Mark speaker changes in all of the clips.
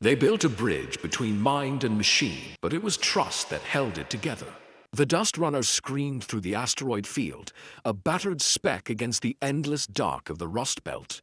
Speaker 1: They built a bridge between mind and machine, but it was trust that held it together. The Dust Runner screamed through the asteroid field, a battered speck against the endless dark of the Rust Belt.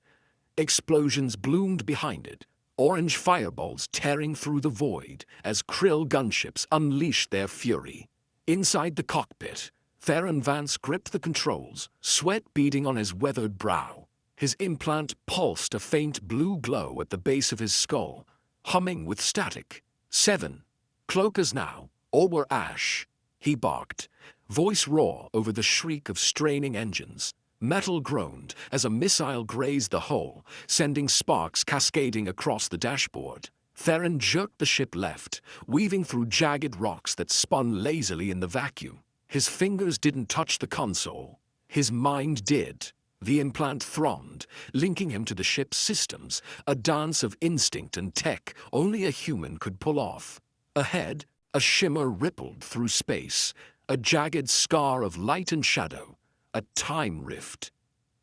Speaker 1: Explosions bloomed behind it, orange fireballs tearing through the void as Kryll gunships unleashed their fury. Inside the cockpit, Theron Vance gripped the controls, sweat beading on his weathered brow. His implant pulsed a faint blue glow at the base of his skull, humming with static. 7. Cloakers now, or were ash, he barked, voice raw over the shriek of straining engines. Metal groaned as a missile grazed the hull, sending sparks cascading across the dashboard. Theron jerked the ship left, weaving through jagged rocks that spun lazily in the vacuum. His fingers didn't touch the console. His mind did. The implant thrummed, linking him to the ship's systems, a dance of instinct and tech only a human could pull off. Ahead, a shimmer rippled through space, a jagged scar of light and shadow, a time rift.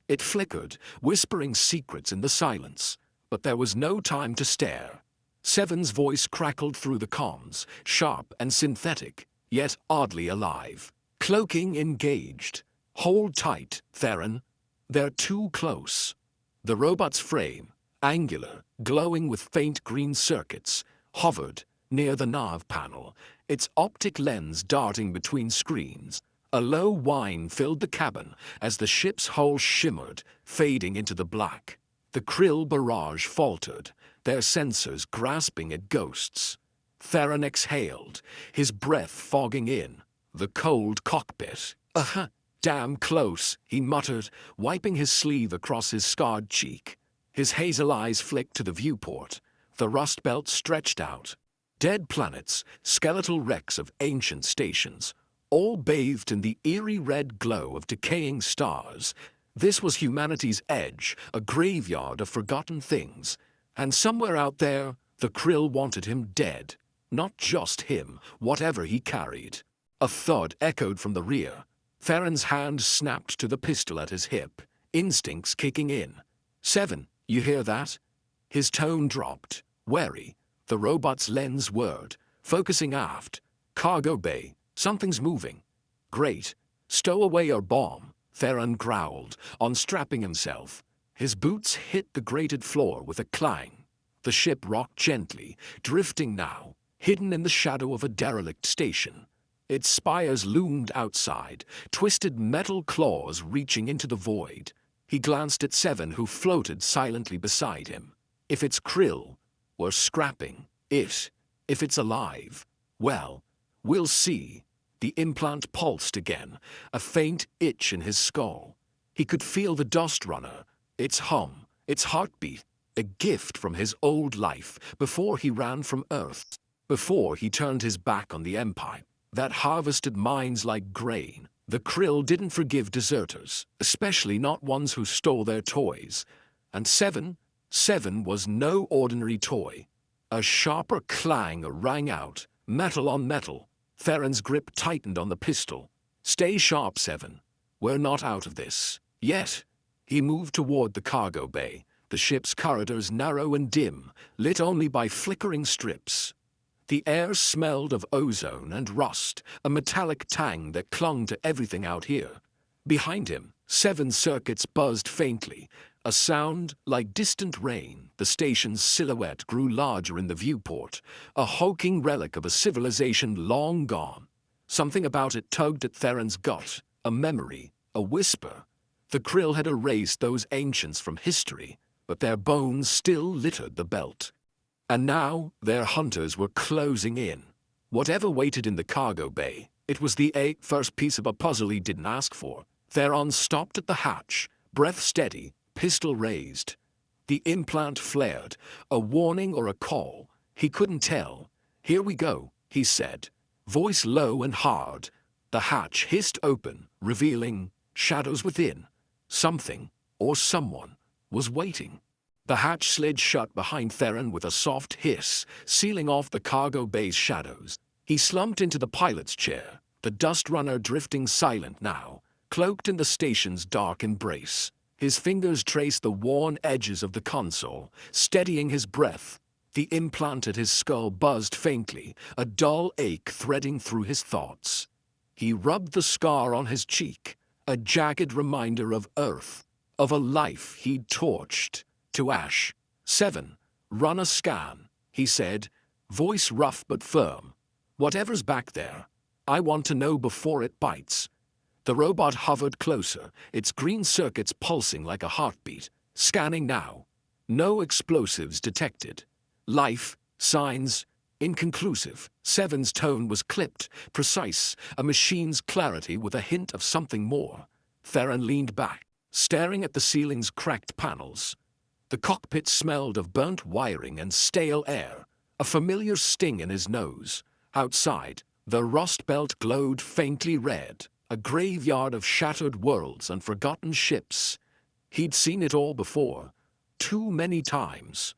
Speaker 1: It flickered, whispering secrets in the silence, but there was no time to stare. Seven's voice crackled through the comms, sharp and synthetic, yet oddly alive. Cloaking engaged. Hold tight, Theron. They're too close. The robot's frame, angular, glowing with faint green circuits, hovered near the nav panel, its optic lens darting between screens. A low whine filled the cabin as the ship's hull shimmered, fading into the black. The Kryll barrage faltered, their sensors grasping at ghosts. Theron exhaled, his breath fogging in. The cold cockpit. Damn close, he muttered, wiping his sleeve across his scarred cheek. His hazel eyes flicked to the viewport. The Rust Belt stretched out. Dead planets, skeletal wrecks of ancient stations, all bathed in the eerie red glow of decaying stars. This was humanity's edge, a graveyard of forgotten things. And somewhere out there, the Kryll wanted him dead. Not just him, whatever he carried. A thud echoed from the rear. Theron's hand snapped to the pistol at his hip, instincts kicking in. 7, you hear that? His tone dropped, wary. The robot's lens whirred, focusing aft. Cargo bay, something's moving. Great. Stow away your bomb, Theron growled, unstrapping himself. His boots hit the grated floor with a clang. The ship rocked gently, drifting now, hidden in the shadow of a derelict station. Its spires loomed outside, twisted metal claws reaching into the void. He glanced at 7, who floated silently beside him. If it's Kryll, we're scrapping it. If it's alive, well, we'll see. The implant pulsed again, a faint itch in his skull. He could feel the Dust Runner, its hum, its heartbeat, a gift from his old life before he ran from Earth, before he turned his back on the Empire that harvested minds like grain. The Kryll didn't forgive deserters, especially not ones who stole their toys. And 7 was no ordinary toy. A sharper clang rang out, metal on metal. Theron's grip tightened on the pistol. Stay sharp, 7. We're not out of this yet. He moved toward the cargo bay, the ship's corridors narrow and dim, lit only by flickering strips. The air smelled of ozone and rust, a metallic tang that clung to everything out here. Behind him, 7 circuits buzzed faintly, a sound like distant rain. The station's silhouette grew larger in the viewport, a hulking relic of a civilization long gone. Something about it tugged at Theron's gut, a memory, a whisper. The Kryll had erased those ancients from history, but their bones still littered the belt. And now their hunters were closing in. Whatever waited in the cargo bay, it was the first piece of a puzzle he didn't ask for. Theron stopped at the hatch, breath steady, pistol raised. The implant flared, a warning or a call. He couldn't tell. Here we go, he said, voice low and hard. The hatch hissed open, revealing shadows within. Something, or someone, was waiting. The hatch slid shut behind Theron with a soft hiss, sealing off the cargo bay's shadows. He slumped into the pilot's chair, the Dust Runner drifting silent now, cloaked in the station's dark embrace. His fingers traced the worn edges of the console, steadying his breath. The implant at his skull buzzed faintly, a dull ache threading through his thoughts. He rubbed the scar on his cheek, a jagged reminder of Earth, of a life he'd torched to ash. 7. Run a scan, he said, voice rough but firm. Whatever's back there, I want to know before it bites. The robot hovered closer, its green circuits pulsing like a heartbeat. Scanning now. No explosives detected. Life, signs, inconclusive. 7's tone was clipped, precise, a machine's clarity with a hint of something more. Theron leaned back, staring at the ceiling's cracked panels. The cockpit smelled of burnt wiring and stale air, a familiar sting in his nose. Outside, the rust belt glowed faintly red, a graveyard of shattered worlds and forgotten ships. He'd seen it all before, too many times.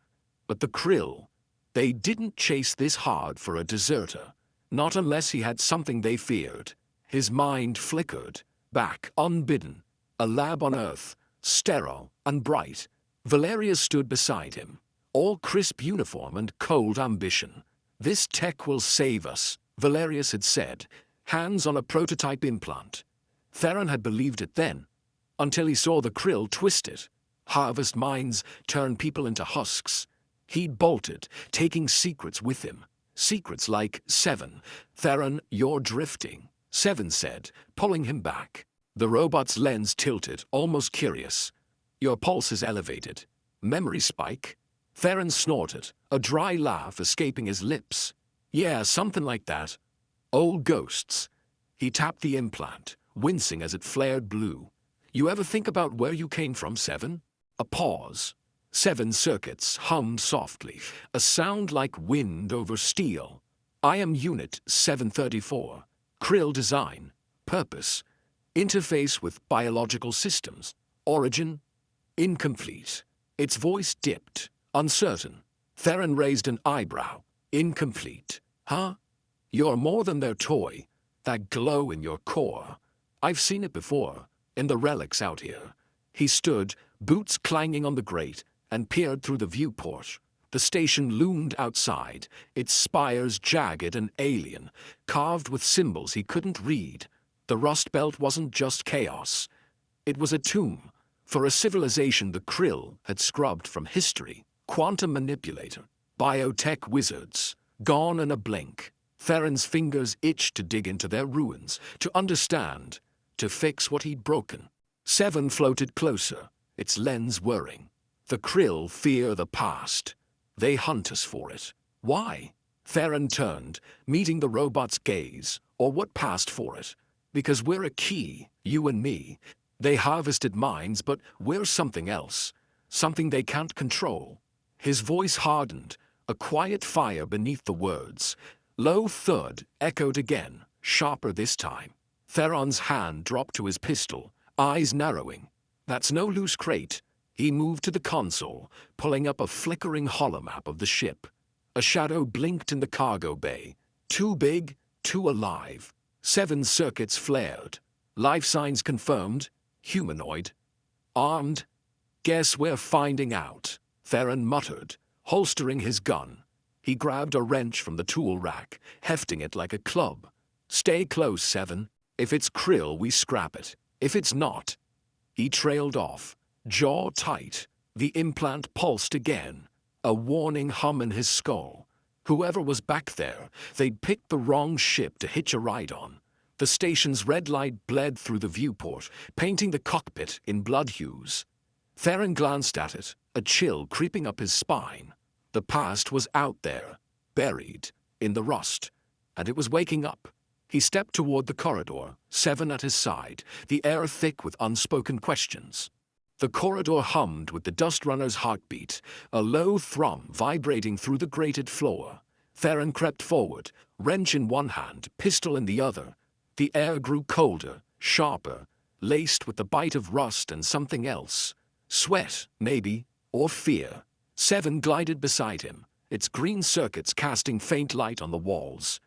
Speaker 1: But the Kryll, they didn't chase this hard for a deserter, not unless he had something they feared. His mind flickered, back, unbidden. A lab on Earth, sterile and bright. Valerius stood beside him, all crisp uniform and cold ambition. This tech will save us, Valerius had said, hands on a prototype implant. Theron had believed it then, until he saw the Kryll twist it. Harvest minds turn people into husks. He'd bolted, taking secrets with him. Secrets like 7. Theron, you're drifting, 7 said, pulling him back. The robot's lens tilted, almost curious. Your pulse is elevated. Memory spike? Theron snorted, a dry laugh escaping his lips. Yeah, something like that. Old ghosts. He tapped the implant, wincing as it flared blue. You ever think about where you came from, 7? A pause. 7 circuits hummed softly, a sound like wind over steel. I am Unit 734. Kryll design. Purpose. Interface with biological systems. Origin. Incomplete. Its voice dipped, uncertain. Theron raised an eyebrow. Incomplete. Huh? You're more than their toy. That glow in your core. I've seen it before, in the relics out here. He stood, boots clanging on the grate, and peered through the viewport. The station loomed outside, its spires jagged and alien, carved with symbols he couldn't read. The Rust Belt wasn't just chaos. It was a tomb, for a civilization the Kryll had scrubbed from history. Quantum manipulator, biotech wizards, gone in a blink. Theron's fingers itched to dig into their ruins, to understand, to fix what he'd broken. 7 floated closer, its lens whirring. The Kryll fear the past. They hunt us for it. Why? Theron turned, meeting the robot's gaze. Or what passed for it? Because we're a key, you and me. They harvested minds, but we're something else. Something they can't control. His voice hardened, a quiet fire beneath the words. Low thud echoed again, sharper this time. Theron's hand dropped to his pistol, eyes narrowing. That's no loose crate. He moved to the console, pulling up a flickering holomap of the ship. A shadow blinked in the cargo bay. Too big, too alive. 7 circuits flared. Life signs confirmed. Humanoid. Armed. Guess we're finding out, Theron muttered, holstering his gun. He grabbed a wrench from the tool rack, hefting it like a club. Stay close, 7. If it's Kryll, we scrap it. If it's not. He trailed off, jaw tight. The implant pulsed again, a warning hum in his skull. Whoever was back there, they'd picked the wrong ship to hitch a ride on. The station's red light bled through the viewport, painting the cockpit in blood hues. Theron glanced at it, a chill creeping up his spine. The past was out there, buried, in the rust, and it was waking up. He stepped toward the corridor, 7 at his side, the air thick with unspoken questions. The corridor hummed with the dust runner's heartbeat, a low thrum vibrating through the grated floor. Theron crept forward, wrench in one hand, pistol in the other. The air grew colder, sharper, laced with the bite of rust and something else. Sweat, maybe, or fear. 7 glided beside him, its green circuits casting faint light on the walls.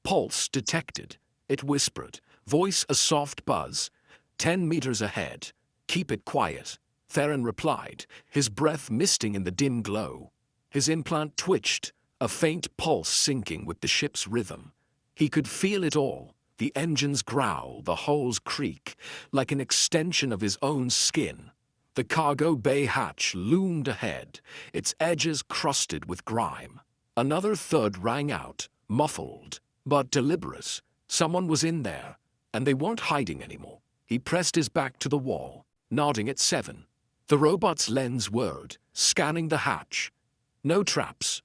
Speaker 1: Pulse detected. It whispered, voice a soft buzz. 10 meters ahead. Keep it quiet, Theron replied, his breath misting in the dim glow. His implant twitched, a faint pulse syncing with the ship's rhythm. He could feel it all, the engines growl, the hulls creak, like an extension of his own skin. The cargo bay hatch loomed ahead, its edges crusted with grime. Another thud rang out, muffled, but deliberate. Someone was in there, and they weren't hiding anymore. He pressed his back to the wall, nodding at Seven. The robot's lens whirred, scanning the hatch. No traps.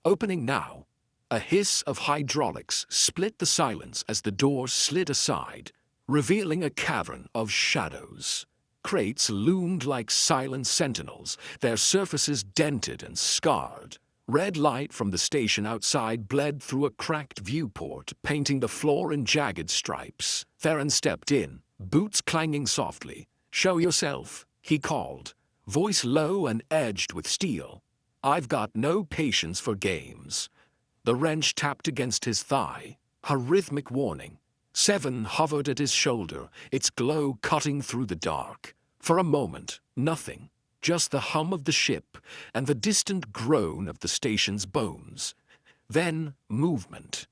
Speaker 1: Opening now. A hiss of hydraulics split the silence as the door slid aside, revealing a cavern of shadows. Crates loomed like silent sentinels, their surfaces dented and scarred. Red light from the station outside bled through a cracked viewport, painting the floor in jagged stripes. Theron stepped in, boots clanging softly. "Show yourself," he called, voice low and edged with steel. "I've got no patience for games." The wrench tapped against his thigh, a rhythmic warning. Seven hovered at his shoulder, its glow cutting through the dark. For a moment, nothing, just the hum of the ship and the distant groan of the station's bones. Then, movement.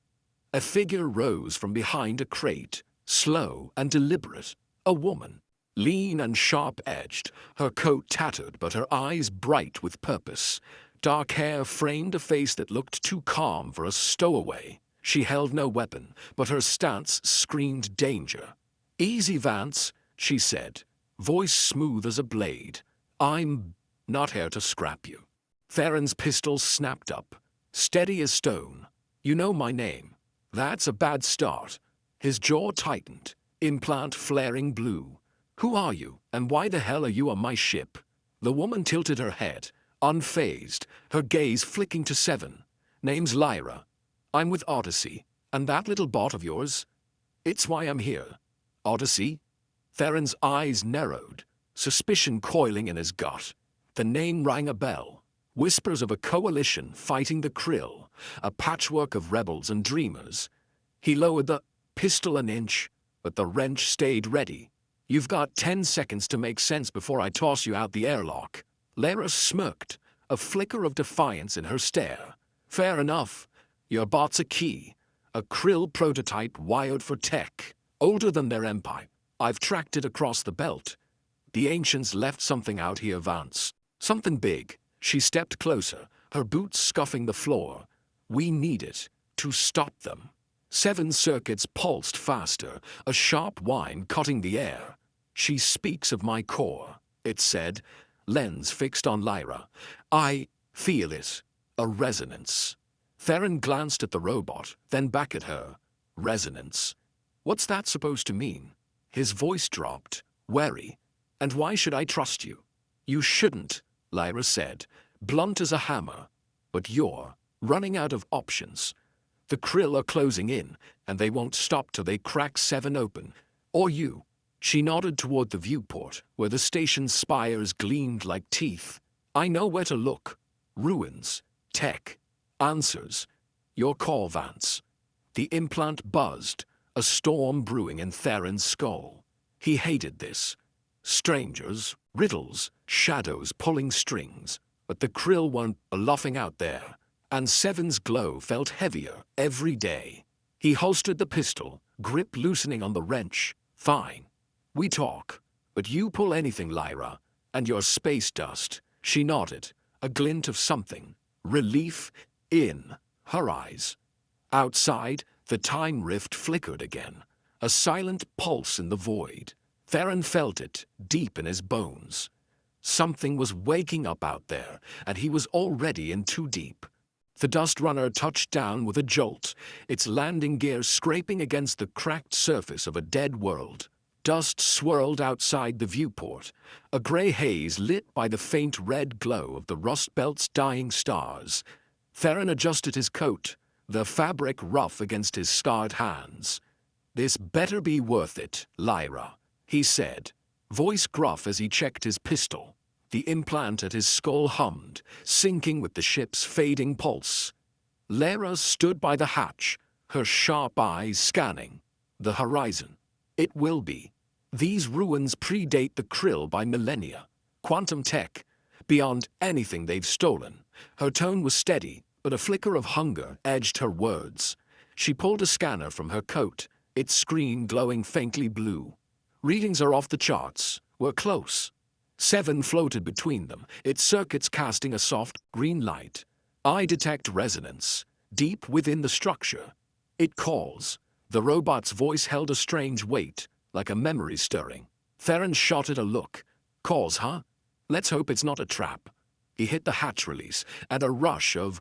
Speaker 1: A figure rose from behind a crate, slow and deliberate. A woman, lean and sharp-edged, her coat tattered but her eyes bright with purpose. Dark hair framed a face that looked too calm for a stowaway. She held no weapon, but her stance screamed danger. "Easy, Vance," she said, voice smooth as a blade. "I'm not here to scrap you." Theron's pistol snapped up, steady as stone. "You know my name." "That's a bad start." His jaw tightened, implant flaring blue. "Who are you, and why the hell are you on my ship?" The woman tilted her head, unfazed, her gaze flicking to Seven. "Name's Lyra. I'm with Odyssey, and that little bot of yours? It's why I'm here." "Odyssey?" Theron's eyes narrowed, suspicion coiling in his gut. The name rang a bell. Whispers of a coalition fighting the Kryll, a patchwork of rebels and dreamers. He lowered the pistol an inch, but the wrench stayed ready. "You've got 10 seconds to make sense before I toss you out the airlock." Lyra smirked, a flicker of defiance in her stare. "Fair enough. Your bot's a key. A Kryll prototype wired for tech, older than their empire. I've tracked it across the belt. The ancients left something out here, Vance. Something big." She stepped closer, her boots scuffing the floor. "We need it to stop them." 7 circuits pulsed faster, a sharp whine cutting the air. "She speaks of my core," it said, lens fixed on Lyra. "I feel it. A resonance." Theron glanced at the robot, then back at her. "Resonance? What's that supposed to mean?" His voice dropped, wary. "And why should I trust you?" "You shouldn't," Lyra said, blunt as a hammer. "But you're running out of options. The Kryll are closing in, and they won't stop till they crack 7 open. Or you." She nodded toward the viewport, where the station's spires gleamed like teeth. "I know where to look. Ruins, tech, answers. Your call, Vance." The implant buzzed, a storm brewing in Theron's skull. He hated this. Strangers, riddles, shadows pulling strings. But the Kryll weren't bluffing out there, and Seven's glow felt heavier every day. He holstered the pistol, grip loosening on the wrench. "Fine. We talk. But you pull anything, Lyra, and you're space dust." She nodded, a glint of something, relief, in her eyes. Outside, the time rift flickered again, a silent pulse in the void. Theron felt it, deep in his bones. Something was waking up out there, and he was already in too deep. The Dust Runner touched down with a jolt, its landing gear scraping against the cracked surface of a dead world. Dust swirled outside the viewport, a gray haze lit by the faint red glow of the Rust Belt's dying stars. Theron adjusted his coat, the fabric rough against his scarred hands. "This better be worth it, Lyra," he said, voice gruff as he checked his pistol. The implant at his skull hummed, syncing with the ship's fading pulse. Lyra stood by the hatch, her sharp eyes scanning the horizon. "It will be. These ruins predate the Kryll by millennia. Quantum tech, beyond anything they've stolen, Her tone was steady, but a flicker of hunger edged her words. She pulled a scanner from her coat, its screen glowing faintly blue. Readings are off the charts. We're close. 7 floated between them, its circuits casting a soft, green light. I detect resonance, deep within the structure. It calls. The robot's voice held a strange weight, like a memory stirring. Theron shot it a look. Calls, huh? Let's hope it's not a trap. He hit the hatch release, and a rush of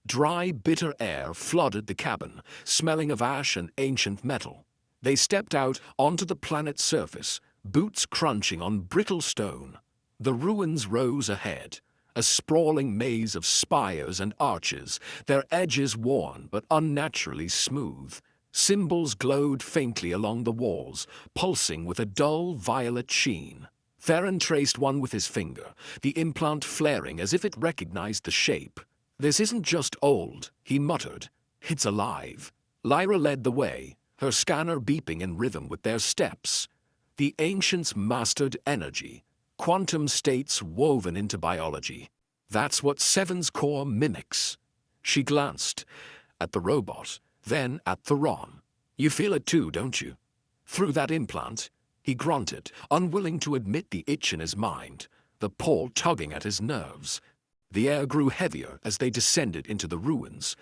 Speaker 1: dry, bitter air flooded the cabin, smelling of ash and ancient metal. They stepped out onto the planet's surface, boots crunching on brittle stone. The ruins rose ahead, a sprawling maze of spires and arches, their edges worn but unnaturally smooth. Symbols glowed faintly along the walls, pulsing with a dull violet sheen. Theron traced one with his finger, the implant flaring as if it recognized the shape. "This isn't just old," he muttered. "It's alive." Lyra led the way, her scanner beeping in rhythm with their steps. The ancients mastered energy, quantum states woven into biology. That's what Seven's core mimics. She glanced at the robot, then at Theron. "You feel it too, don't you? Through that implant?" He grunted, unwilling to admit the itch in his mind, the pull tugging at his nerves. The air grew heavier as they descended into the ruins,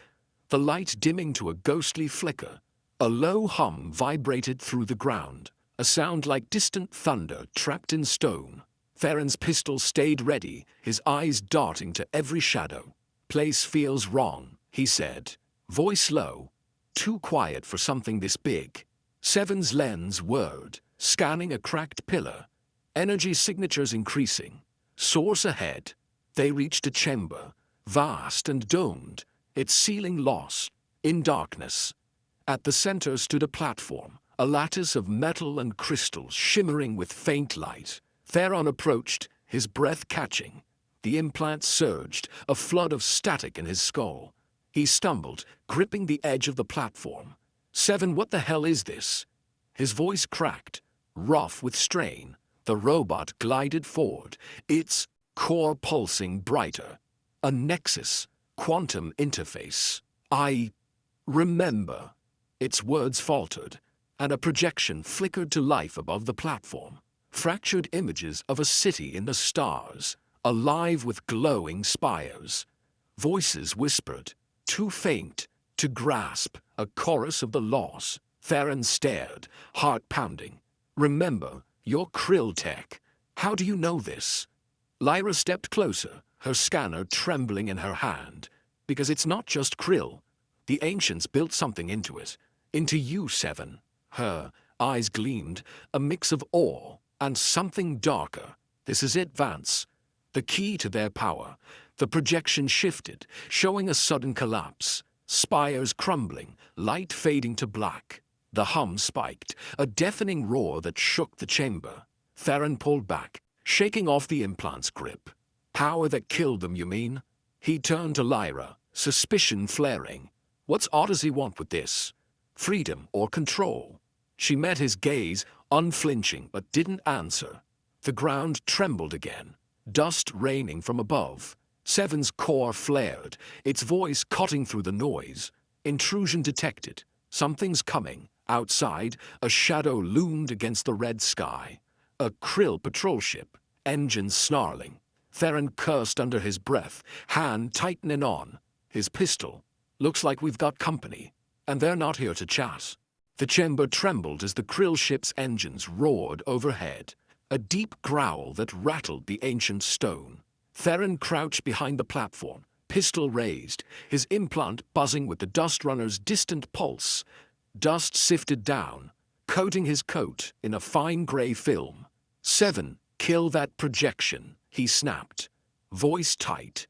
Speaker 1: the light dimming to a ghostly flicker. A low hum vibrated through the ground, a sound like distant thunder trapped in stone. Theron's pistol stayed ready, his eyes darting to every shadow. "Place feels wrong," he said, voice low. "Too quiet for something this big." Seven's lens whirred, scanning a cracked pillar. Energy signatures increasing. Source ahead. They reached a chamber, vast and domed, its ceiling lost in darkness. At the center stood a platform, a lattice of metal and crystals shimmering with faint light. Theron approached, his breath catching. The implant surged, a flood of static in his skull. He stumbled, gripping the edge of the platform. "Seven, what the hell is this?" His voice cracked, rough with strain. The robot glided forward, its core pulsing brighter. "A nexus, quantum interface. I remember." Its words faltered, and a projection flickered to life above the platform. Fractured images of a city in the stars, alive with glowing spires. Voices whispered, too faint to grasp, a chorus of the lost. Theron stared, heart pounding. "Remember, you're Kryll tech. How do you know this?" Lyra stepped closer, her scanner trembling in her hand. "Because it's not just Kryll. The ancients built something into it. Into you, Seven." Her eyes gleamed, a mix of awe and something darker. "This is it, Vance. The key to their power." The projection shifted, showing a sudden collapse. Spires crumbling, light fading to black. The hum spiked, a deafening roar that shook the chamber. Theron pulled back, shaking off the implant's grip. "Power that killed them, you mean?" He turned to Lyra, suspicion flaring. "What's Odyssey want with this? Freedom or control?" She met his gaze, unflinching, but didn't answer. The ground trembled again, dust raining from above. Seven's core flared, its voice cutting through the noise. Intrusion detected. Something's coming. Outside, a shadow loomed against the red sky. A Kryll patrol ship, engines snarling. Theron cursed under his breath, hand tightening on. His pistol. "Looks like we've got company, and they're not here to chat." The chamber trembled as the Kryll ship's engines roared overhead, a deep growl that rattled the ancient stone. Theron crouched behind the platform, pistol raised, his implant buzzing with the dust runner's distant pulse. Dust sifted down, coating his coat in a fine gray film. "Seven, kill that projection," he snapped, voice tight.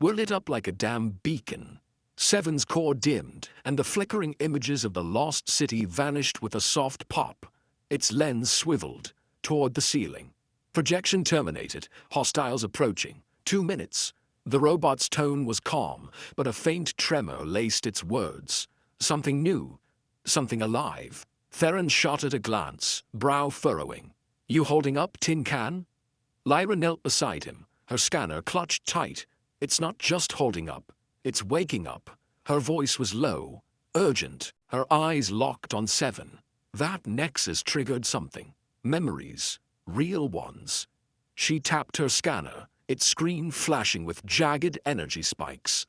Speaker 1: "We're lit up like a damn beacon." Seven's core dimmed, and the flickering images of the lost city vanished with a soft pop. Its lens swiveled toward the ceiling. Projection terminated, hostiles approaching. 2 minutes. The robot's tone was calm, but a faint tremor laced its words. Something new, something alive. Theron shot at a glance, brow furrowing. "You holding up, tin can?" Lyra knelt beside him, her scanner clutched tight. It's not just holding up, it's waking up. Her voice was low, urgent, her eyes locked on Seven. That nexus triggered something. Memories, real ones. She tapped her scanner, its screen flashing with jagged energy spikes.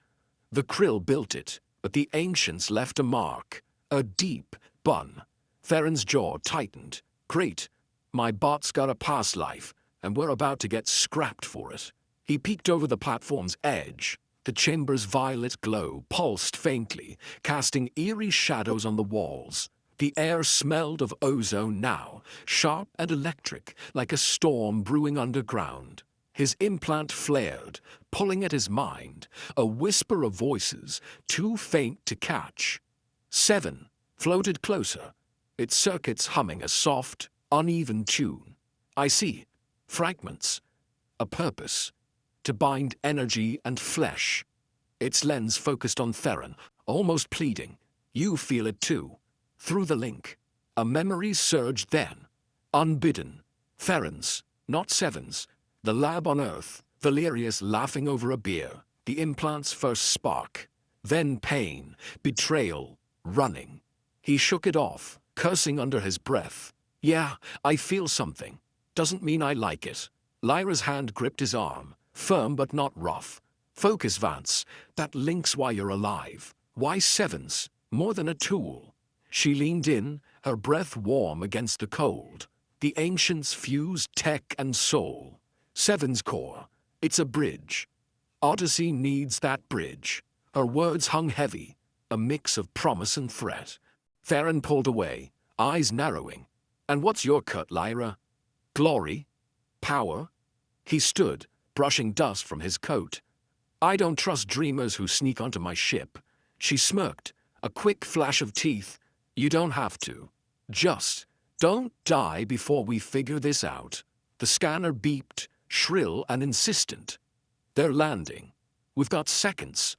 Speaker 1: The Kryll built it, but the ancients left a mark, a deep bun. Theron's jaw tightened. Great, my bot's got a past life, and we're about to get scrapped for it. He peeked over the platform's edge. The chamber's violet glow pulsed faintly, casting eerie shadows on the walls. The air smelled of ozone now, sharp and electric, like a storm brewing underground. His implant flared, pulling at his mind, a whisper of voices, too faint to catch. Seven floated closer, its circuits humming a soft, uneven tune. I see. Fragments. A purpose. To bind energy and flesh. Its lens focused on Theron, almost pleading. You feel it too. Through the link. A memory surged then. Unbidden. Theron's, not Seven's. The lab on Earth, Valerius laughing over a beer. The implant's first spark. Then pain, betrayal, running. He shook it off, cursing under his breath. Yeah, I feel something. Doesn't mean I like it. Lyra's hand gripped his arm, firm but not rough. Focus, Vance. That link's why you're alive. Why Seven's? More than a tool. She leaned in, her breath warm against the cold. The ancients fused tech and soul. Seven's core. It's a bridge. Odyssey needs that bridge. Her words hung heavy, a mix of promise and threat. Theron pulled away, eyes narrowing. And what's your cut, Lyra? Glory? Power? He stood, brushing dust from his coat. I don't trust dreamers who sneak onto my ship. She smirked, a quick flash of teeth. You don't have to. Just don't die before we figure this out. The scanner beeped, shrill and insistent. They're landing. We've got seconds.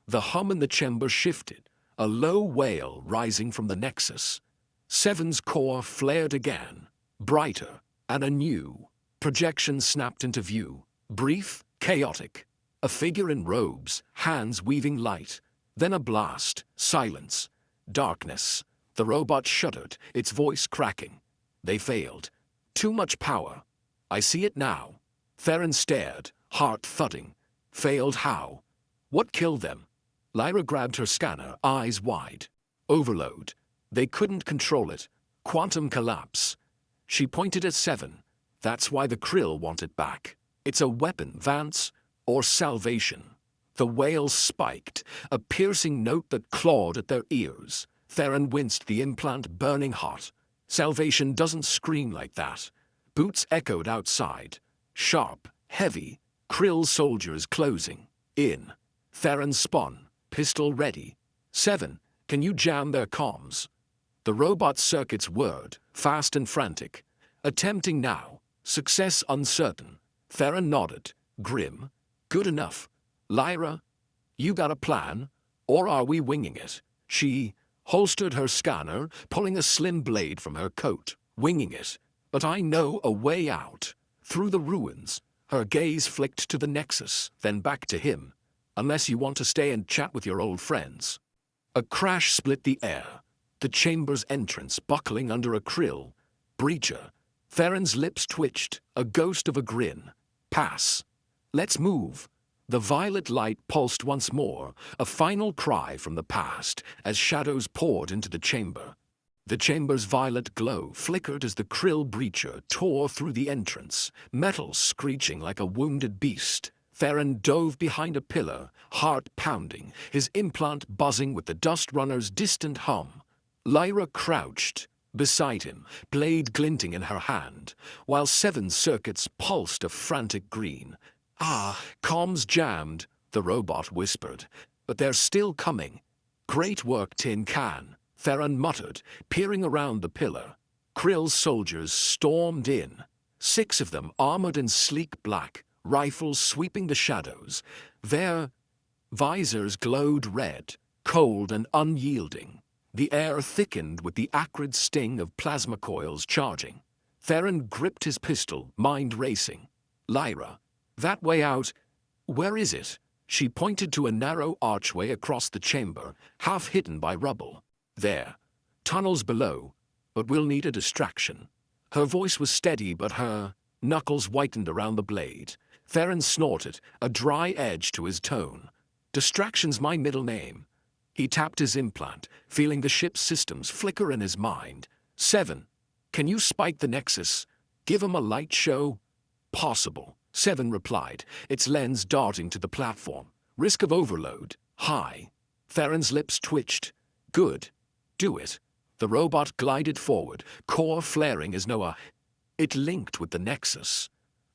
Speaker 1: The hum in the chamber shifted, a low wail rising from the nexus. Seven's core flared again, brighter and anew. Projections snapped into view, brief, chaotic. A figure in robes, hands weaving light. Then a blast, silence, darkness. The robot shuddered, its voice cracking. They failed. Too much power. I see it now. Theron stared, heart thudding. Failed how? What killed them? Lyra grabbed her scanner, eyes wide. Overload. They couldn't control it. Quantum collapse. She pointed at Seven. That's why the Kryll want it back. It's a weapon, Vance, or salvation. The wail spiked, a piercing note that clawed at their ears. Theron winced, the implant burning hot. Salvation doesn't scream like that. Boots echoed outside. Sharp, heavy, Kryll soldiers closing. In. Theron spun, pistol ready. Seven, can you jam their comms? The robot's circuits whirred, fast and frantic. Attempting now. Success uncertain. Theron nodded, grim. Good enough. Lyra, you got a plan? Or are we winging it? She holstered her scanner, pulling a slim blade from her coat. Winging it. But I know a way out. Through the ruins. Her gaze flicked to the nexus, then back to him. Unless you want to stay and chat with your old friends. A crash split the air. The chamber's entrance buckling under a Kryll. Breacher. Theron's lips twitched, a ghost of a grin. Pass. Let's move. The violet light pulsed once more, a final cry from the past, as shadows poured into the chamber. The chamber's violet glow flickered as the Kryll breacher tore through the entrance, metal screeching like a wounded beast. Theron dove behind a pillar, heart pounding, his implant buzzing with the dust runner's distant hum. Lyra crouched beside him, blade glinting in her hand, while Seven's circuits pulsed a frantic green. Ah, comms jammed, the robot whispered, but they're still coming. Great work, Tin Can, Theron muttered, peering around the pillar. Kryll's soldiers stormed in, 6 of them armored in sleek black, rifles sweeping the shadows. Their visors glowed red, cold and unyielding. The air thickened with the acrid sting of plasma coils charging. Theron gripped his pistol, mind racing. Lyra, that way out, where is it? She pointed to a narrow archway across the chamber, half hidden by rubble. There. Tunnels below, but we'll need a distraction. Her voice was steady, but her knuckles whitened around the blade. Theron snorted, a dry edge to his tone. Distraction's my middle name. He tapped his implant, feeling the ship's systems flicker in his mind. 7. Can you spike the Nexus? Give him a light show? Possible, 7 replied, its lens darting to the platform. Risk of overload, high. Theron's lips twitched. Good. Do it. The robot glided forward, core flaring as Noah. It linked with the Nexus.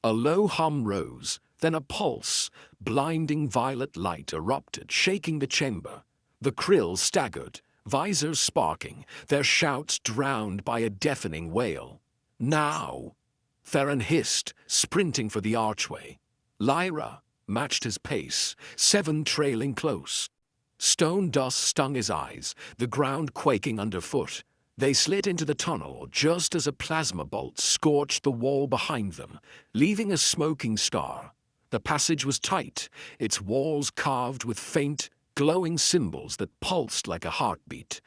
Speaker 1: A low hum rose, then a pulse. Blinding violet light erupted, shaking the chamber. The Kryll staggered, visors sparking, their shouts drowned by a deafening wail. Now! Theron hissed, sprinting for the archway. Lyra matched his pace, 7 trailing close. Stone dust stung his eyes, the ground quaking underfoot. They slid into the tunnel just as a plasma bolt scorched the wall behind them, leaving a smoking scar. The passage was tight, its walls carved with faint, glowing symbols that pulsed like a heartbeat.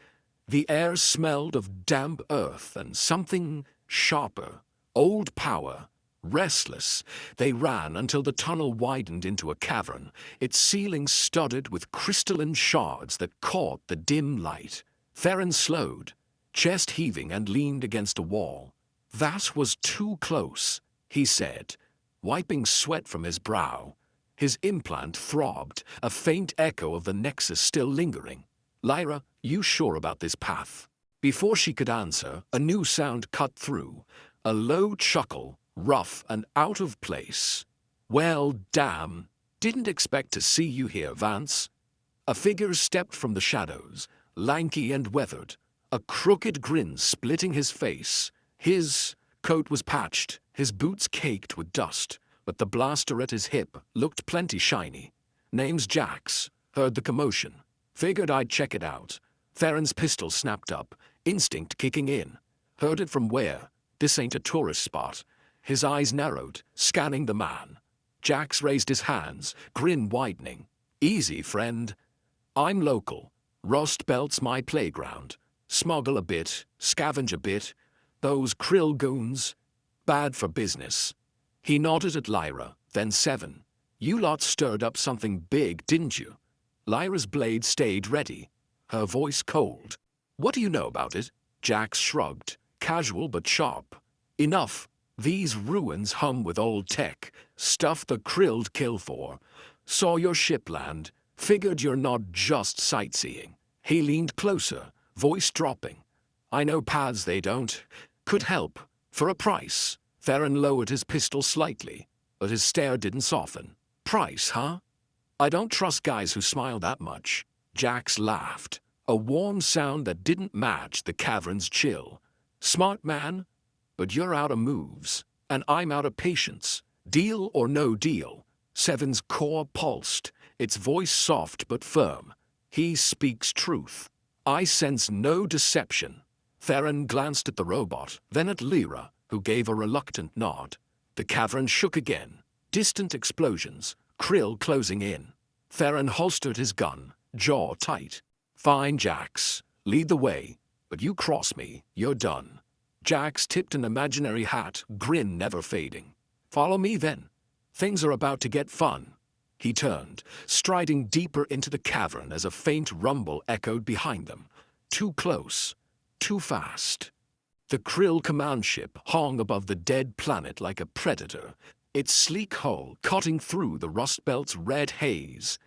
Speaker 1: The air smelled of damp earth and something sharper, old power. Restless, they ran until the tunnel widened into a cavern, its ceiling studded with crystalline shards that caught the dim light. Theron slowed, chest heaving, and leaned against a wall. That was too close, he said, wiping sweat from his brow. His implant throbbed, a faint echo of the Nexus still lingering. Lyra, you sure about this path? Before she could answer, a new sound cut through, a low chuckle, rough and out of place. Well, damn, didn't expect to see you here, Vance. A figure stepped from the shadows, lanky and weathered, a crooked grin splitting his face. His coat was patched, his boots caked with dust, but the blaster at his hip looked plenty shiny. Name's Jax. Heard the commotion. Figured I'd check it out. Theron's pistol snapped up, instinct kicking in. Heard it from where? This ain't a tourist spot. His eyes narrowed, scanning the man. Jax raised his hands, grin widening. Easy, friend. I'm local. Rust Belt's my playground. Smuggle a bit, scavenge a bit. Those Kryll goons, bad for business. He nodded at Lyra, then 7. You lot stirred up something big, didn't you? Lyra's blade stayed ready, her voice cold. What do you know about it? Jax shrugged, casual but sharp. Enough. These ruins hum with old tech, stuff the Kryll'd kill for. Saw your ship land, figured you're not just sightseeing. He leaned closer, voice dropping. I know paths they don't. Could help. For a price. Theron lowered his pistol slightly, but his stare didn't soften. Price, huh? I don't trust guys who smile that much. Jax laughed, a warm sound that didn't match the cavern's chill. Smart man? But you're out of moves, and I'm out of patience. Deal or no deal? 7's core pulsed, its voice soft but firm. He speaks truth. I sense no deception. Theron glanced at the robot, then at Lyra, who gave a reluctant nod. The cavern shook again. Distant explosions, Kryll closing in. Theron holstered his gun, jaw tight. Fine, Jax. Lead the way, but you cross me, you're done. Jax tipped an imaginary hat, grin never fading. Follow me then. Things are about to get fun. He turned, striding deeper into the cavern as a faint rumble echoed behind them. Too close. Too fast. The Kryll command ship hung above the dead planet like a predator, its sleek hull cutting through the Rust Belt's red haze.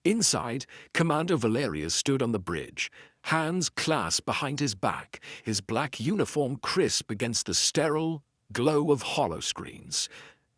Speaker 1: Inside, Commander Valerius stood on the bridge, hands clasped behind his back, his black uniform crisp against the sterile glow of holoscreens.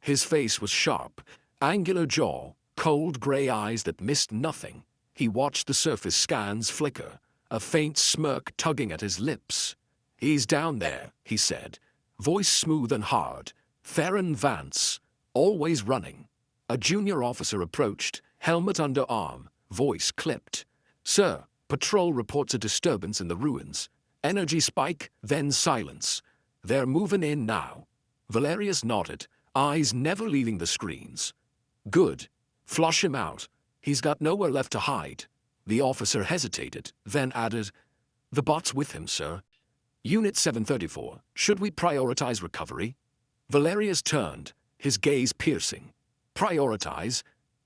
Speaker 1: His face was sharp, angular jaw, cold gray eyes that missed nothing. He watched the surface scans flicker, a faint smirk tugging at his lips. He's down there, he said, voice smooth and hard. Theron Vance, always running. A junior officer approached, helmet under arm, voice clipped. Sir, patrol reports a disturbance in the ruins. Energy spike, then silence. They're moving in now. Valerius nodded, eyes never leaving the screens. Good. Flush him out. He's got nowhere left to hide. The officer hesitated, then added, "The bot's with him, sir." Unit 734, should we prioritize recovery? Valerius turned, his gaze piercing. Prioritize?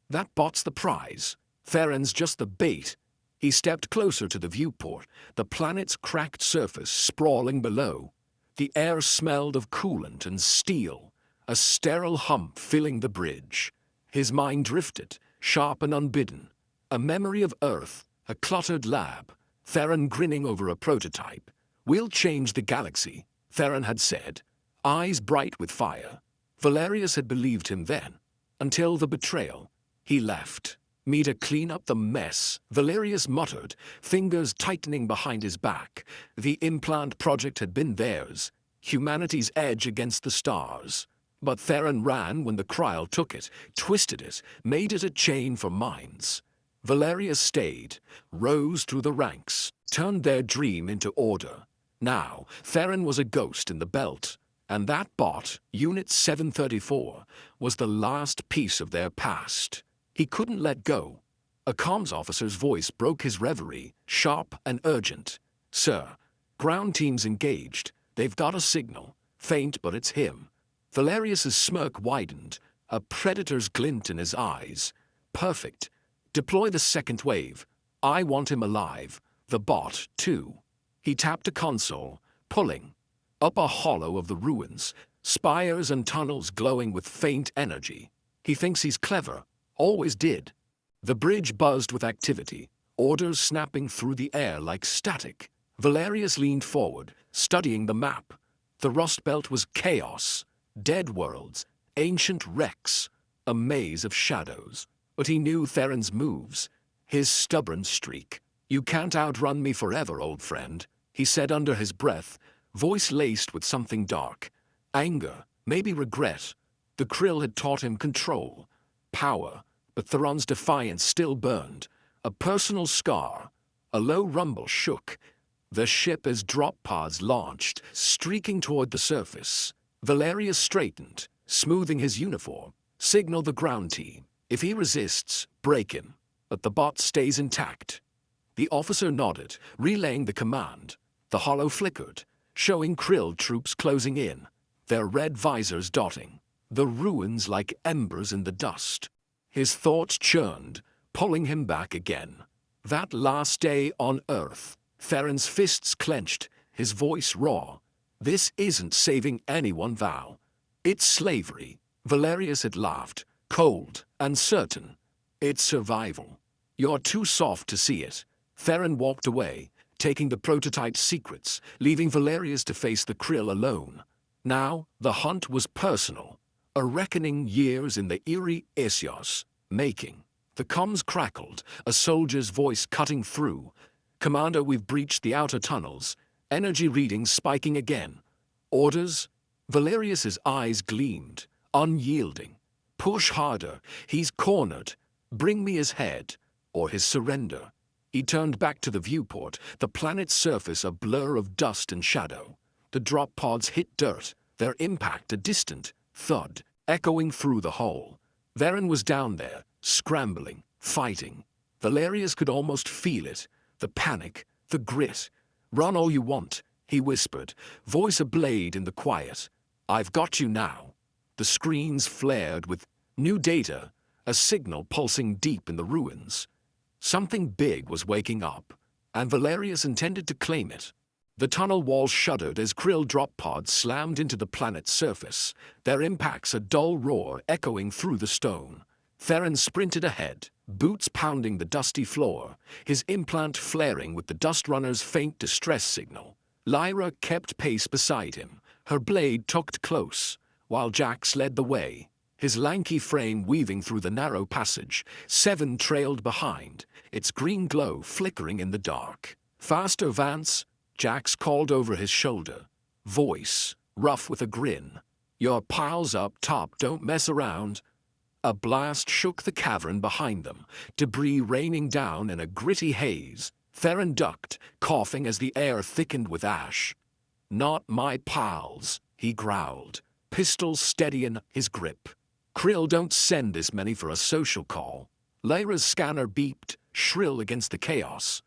Speaker 1: That bot's the prize. Theron's just the bait. He stepped closer to the viewport, the planet's cracked surface sprawling below. The air smelled of coolant and steel, a sterile hump filling the bridge. His mind drifted, sharp and unbidden. A memory of Earth, a cluttered lab, Theron grinning over a prototype. "We'll change the galaxy," Theron had said, eyes bright with fire. Valerius had believed him then, until the betrayal. He left. "Me to clean up the mess," Valerius muttered, fingers tightening behind his back. The implant project had been theirs, humanity's edge against the stars. But Theron ran when the Kryll took it, twisted it, made it a chain for minds. Valerius stayed, rose through the ranks, turned their dream into order. Now, Theron was a ghost in the belt, and that bot, Unit 734, was the last piece of their past. He couldn't let go. A comms officer's voice broke his reverie, sharp and urgent. "Sir, ground team's engaged. They've got a signal. Faint, but it's him." Valerius's smirk widened, a predator's glint in his eyes. "Perfect. Deploy the second wave. I want him alive. The bot, too." He tapped a console, pulling. Up a hollow of the ruins, spires and tunnels glowing with faint energy. He thinks he's clever. Always did. The bridge buzzed with activity, orders snapping through the air like static. Valerius leaned forward, studying the map. The Rust Belt was chaos, dead worlds, ancient wrecks, a maze of shadows. But he knew Theron's moves, his stubborn streak. "You can't outrun me forever, old friend," he said under his breath, voice laced with something dark. Anger, maybe regret. The Kryll had taught him control, power, but Theron's defiance still burned. A personal scar. A low rumble shook. The ship as drop pods launched, streaking toward the surface. Valerius straightened, smoothing his uniform. "Signal the ground team. If he resists, break him. But the bot stays intact." The officer nodded, relaying the command. The hollow flickered, showing Kryll troops closing in, their red visors dotting, the ruins like embers in the dust. His thoughts churned, pulling him back again. That last day on Earth, Theron's fists clenched, his voice raw. "This isn't saving anyone, Val. It's slavery." Valerius had laughed, cold and certain. "It's survival. You're too soft to see it." Theron walked away, taking the prototype's secrets, leaving Valerius to face the Kryll alone. Now, the hunt was personal, a reckoning years in the eerie Isios making. The comms crackled, a soldier's voice cutting through. "Commander, we've breached the outer tunnels. Energy readings spiking again." "Orders?" Valerius's eyes gleamed, unyielding. "Push harder. He's cornered. Bring me his head, or his surrender." He turned back to the viewport, the planet's surface a blur of dust and shadow. The drop pods hit dirt, their impact a distant thud, echoing through the hole. Theron was down there, scrambling, fighting. Valerius could almost feel it, the panic, the grit. "Run all you want," he whispered, voice ablade in the quiet. "I've got you now." The screens flared with new data, a signal pulsing deep in the ruins. Something big was waking up, and Valerius intended to claim it. The tunnel walls shuddered as Kryll drop pods slammed into the planet's surface, their impacts a dull roar echoing through the stone. Theron sprinted ahead, boots pounding the dusty floor, his implant flaring with the dust runner's faint distress signal. Lyra kept pace beside him, her blade tucked close, while Jax led the way, his lanky frame weaving through the narrow passage. Seven trailed behind, its green glow flickering in the dark. "Faster, Vance," Jax called over his shoulder, voice rough with a grin. "Your pals up top don't mess around." A blast shook the cavern behind them, debris raining down in a gritty haze. Theron ducked, coughing as the air thickened with ash. "Not my pals," he growled, pistol steady in his grip. "Kryll don't send this many for a social call." Lyra's scanner beeped, shrill against the chaos.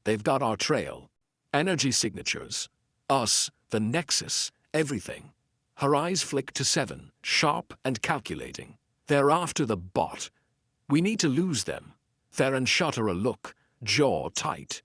Speaker 1: They've got our trail. Energy signatures. Us, the Nexus, everything. Her eyes flicked to 7, sharp and calculating. They're after the bot. We need to lose them. Theron shot her a look, jaw tight.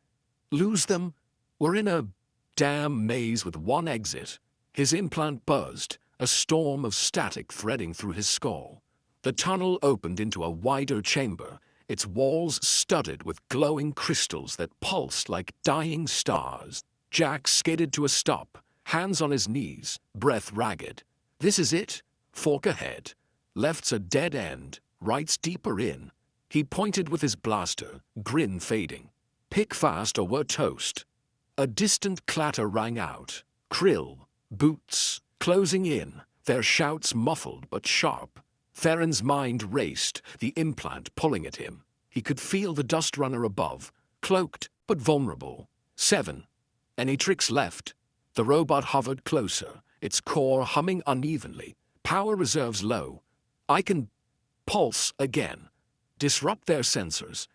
Speaker 1: Lose them? We're in a damn maze with one exit. His implant buzzed, a storm of static threading through his skull. The tunnel opened into a wider chamber, its walls studded with glowing crystals that pulsed like dying stars. Jax skidded to a stop, hands on his knees, breath ragged. This is it? Fork ahead. Left's a dead end, right's deeper in. He pointed with his blaster, grin fading. Pick fast or we're toast. A distant clatter rang out. Kryll, boots, closing in, their shouts muffled but sharp. Theron's mind raced, the implant pulling at him. He could feel the dust runner above, cloaked but vulnerable. 7. Any tricks left? The robot hovered closer, its core humming unevenly. Power reserves low. I can pulse again. Disrupt their sensors.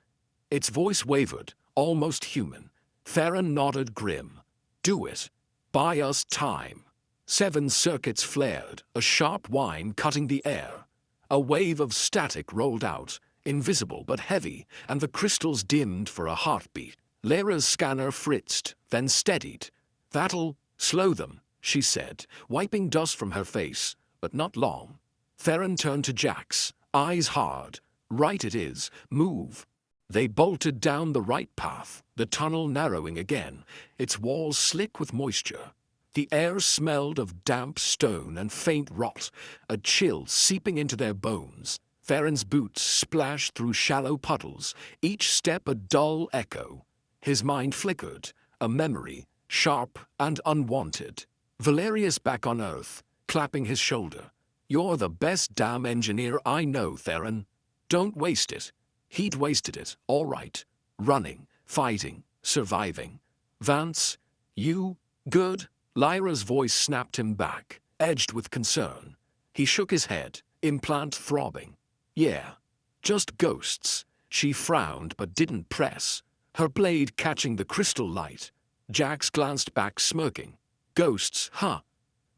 Speaker 1: Its voice wavered, almost human. Theron nodded grim. Do it. Buy us time. 7 circuits flared, a sharp whine cutting the air. A wave of static rolled out, invisible but heavy, and the crystals dimmed for a heartbeat. Lyra's scanner fritzed, then steadied. That'll slow them, she said, wiping dust from her face, but not long. Theron turned to Jax, eyes hard. Right it is, move. They bolted down the right path, the tunnel narrowing again, its walls slick with moisture. The air smelled of damp stone and faint rot, a chill seeping into their bones. Theron's boots splashed through shallow puddles, each step a dull echo. His mind flickered, a memory, sharp and unwanted. Valerius back on Earth, clapping his shoulder. You're the best damn engineer I know, Theron. Don't waste it. He'd wasted it, all right. Running, fighting, surviving. Vance, you, good? Lyra's voice snapped him back, edged with concern. He shook his head, implant throbbing. Yeah, just ghosts. She frowned but didn't press, her blade catching the crystal light. Jax glanced back smirking. Ghosts, huh?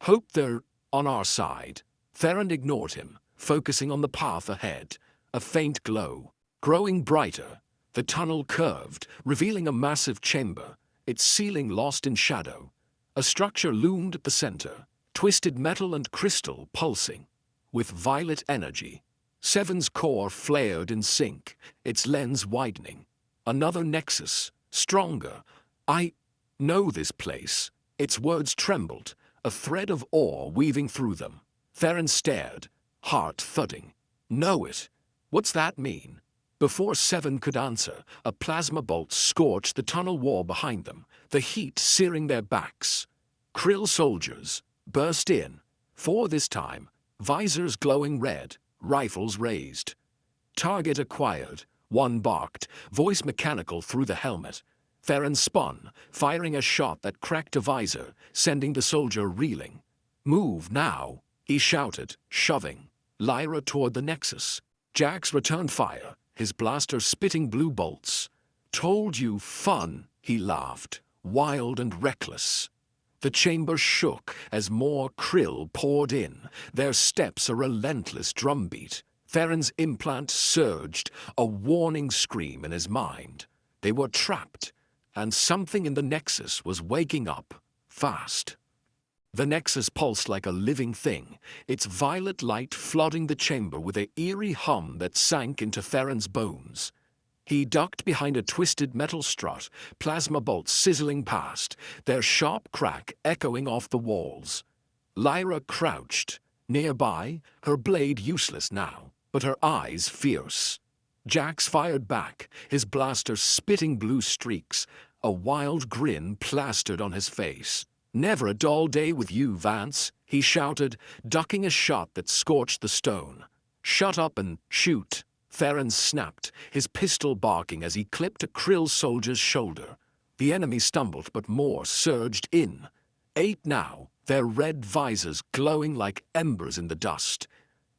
Speaker 1: Hope they're on our side. Theron ignored him, focusing on the path ahead. A faint glow, growing brighter. The tunnel curved, revealing a massive chamber, its ceiling lost in shadow. A structure loomed at the center, twisted metal and crystal pulsing. With violet energy, 7's core flared in sync, its lens widening. Another nexus, stronger. I know this place. Its words trembled, a thread of awe weaving through them. Theron stared, heart thudding. Know it? What's that mean? Before 7 could answer, a plasma bolt scorched the tunnel wall behind them, the heat searing their backs. Kryll soldiers burst in, 4 this time, visors glowing red, rifles raised. Target acquired, 1 barked, voice mechanical through the helmet. Theron spun, firing a shot that cracked a visor, sending the soldier reeling. Move now, he shouted, shoving Lyra toward the nexus. Jax returned fire, his blaster spitting blue bolts. Told you fun, he laughed, wild and reckless. The chamber shook as more Kryll poured in, their steps a relentless drumbeat. Theron's implant surged, a warning scream in his mind. They were trapped, and something in the nexus was waking up, fast. The nexus pulsed like a living thing, its violet light flooding the chamber with an eerie hum that sank into Theron's bones. He ducked behind a twisted metal strut, plasma bolts sizzling past, their sharp crack echoing off the walls. Lyra crouched, nearby, her blade useless now, but her eyes fierce. Jax fired back, his blaster spitting blue streaks, a wild grin plastered on his face. Never a dull day with you, Vance, he shouted, ducking a shot that scorched the stone. Shut up and shoot. Theron snapped, his pistol barking as he clipped a Kryll soldier's shoulder. The enemy stumbled, but more surged in. 8 now, their red visors glowing like embers in the dust.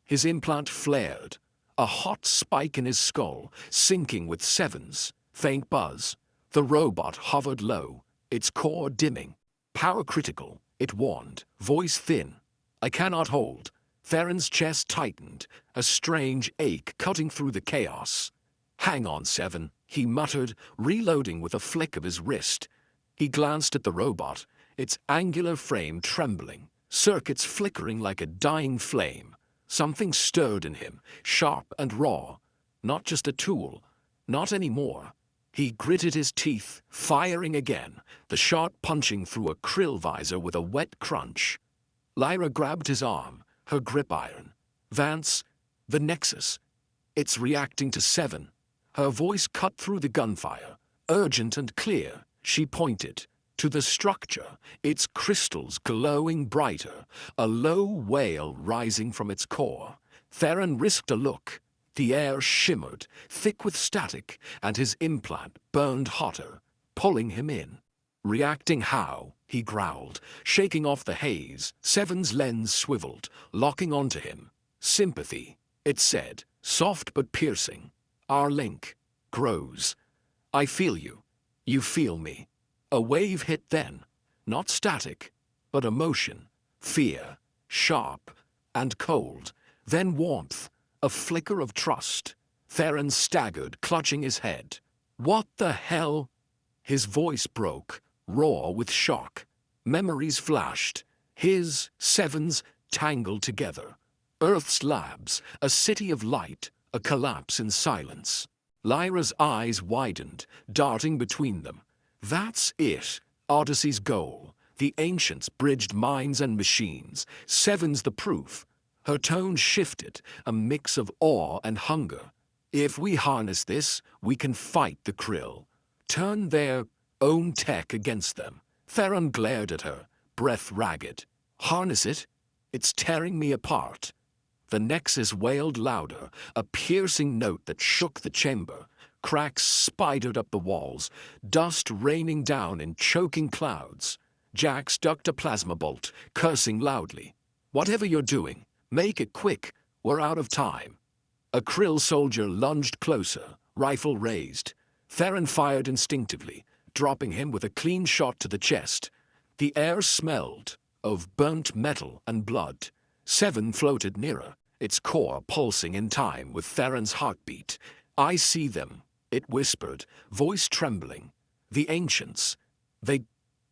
Speaker 1: His implant flared, a hot spike in his skull, syncing with Seven's. Faint buzz. The robot hovered low, its core dimming. Power critical, it warned, voice thin. I cannot hold. Theron's chest tightened, a strange ache cutting through the chaos. Hang on, Seven, he muttered, reloading with a flick of his wrist. He glanced at the robot, its angular frame trembling, circuits flickering like a dying flame. Something stirred in him, sharp and raw. Not just a tool, not anymore. He gritted his teeth, firing again, the shot punching through a Kryll visor with a wet crunch. Lyra grabbed his arm, her grip iron. Vance, the Nexus. It's reacting to Seven. Her voice cut through the gunfire, urgent and clear. She pointed to the structure, its crystals glowing brighter, a low wail rising from its core. Theron risked a look. The air shimmered, thick with static, and his implant burned hotter, pulling him in. Reacting how? He growled, shaking off the haze. Seven's lens swiveled, locking onto him. Sympathy, it said, soft but piercing. Our link grows. I feel you. You feel me. A wave hit then, not static, but emotion, fear, sharp and cold, then warmth, a flicker of trust. Theron staggered, clutching his head. What the hell? His voice broke, raw with shock. Memories flashed. His, Seven's, tangled together. Earth's labs, a city of light, a collapse in silence. Lyra's eyes widened, darting between them. That's it. Odyssey's goal. The ancients bridged minds and machines. Seven's the proof. Her tone shifted, a mix of awe and hunger. If we harness this, we can fight the Kryll. Turn their own tech against them. Theron glared at her, breath ragged. Harness it? It's tearing me apart. The Nexus wailed louder, a piercing note that shook the chamber. Cracks spidered up the walls, dust raining down in choking clouds. Jax ducked a plasma bolt, cursing loudly. Whatever you're doing, make it quick. We're out of time. A Kryll soldier lunged closer, rifle raised. Theron fired instinctively, dropping him with a clean shot to the chest. The air smelled of burnt metal and blood. Seven floated nearer, its core pulsing in time with Theron's heartbeat. I see them, it whispered, voice trembling. The ancients. They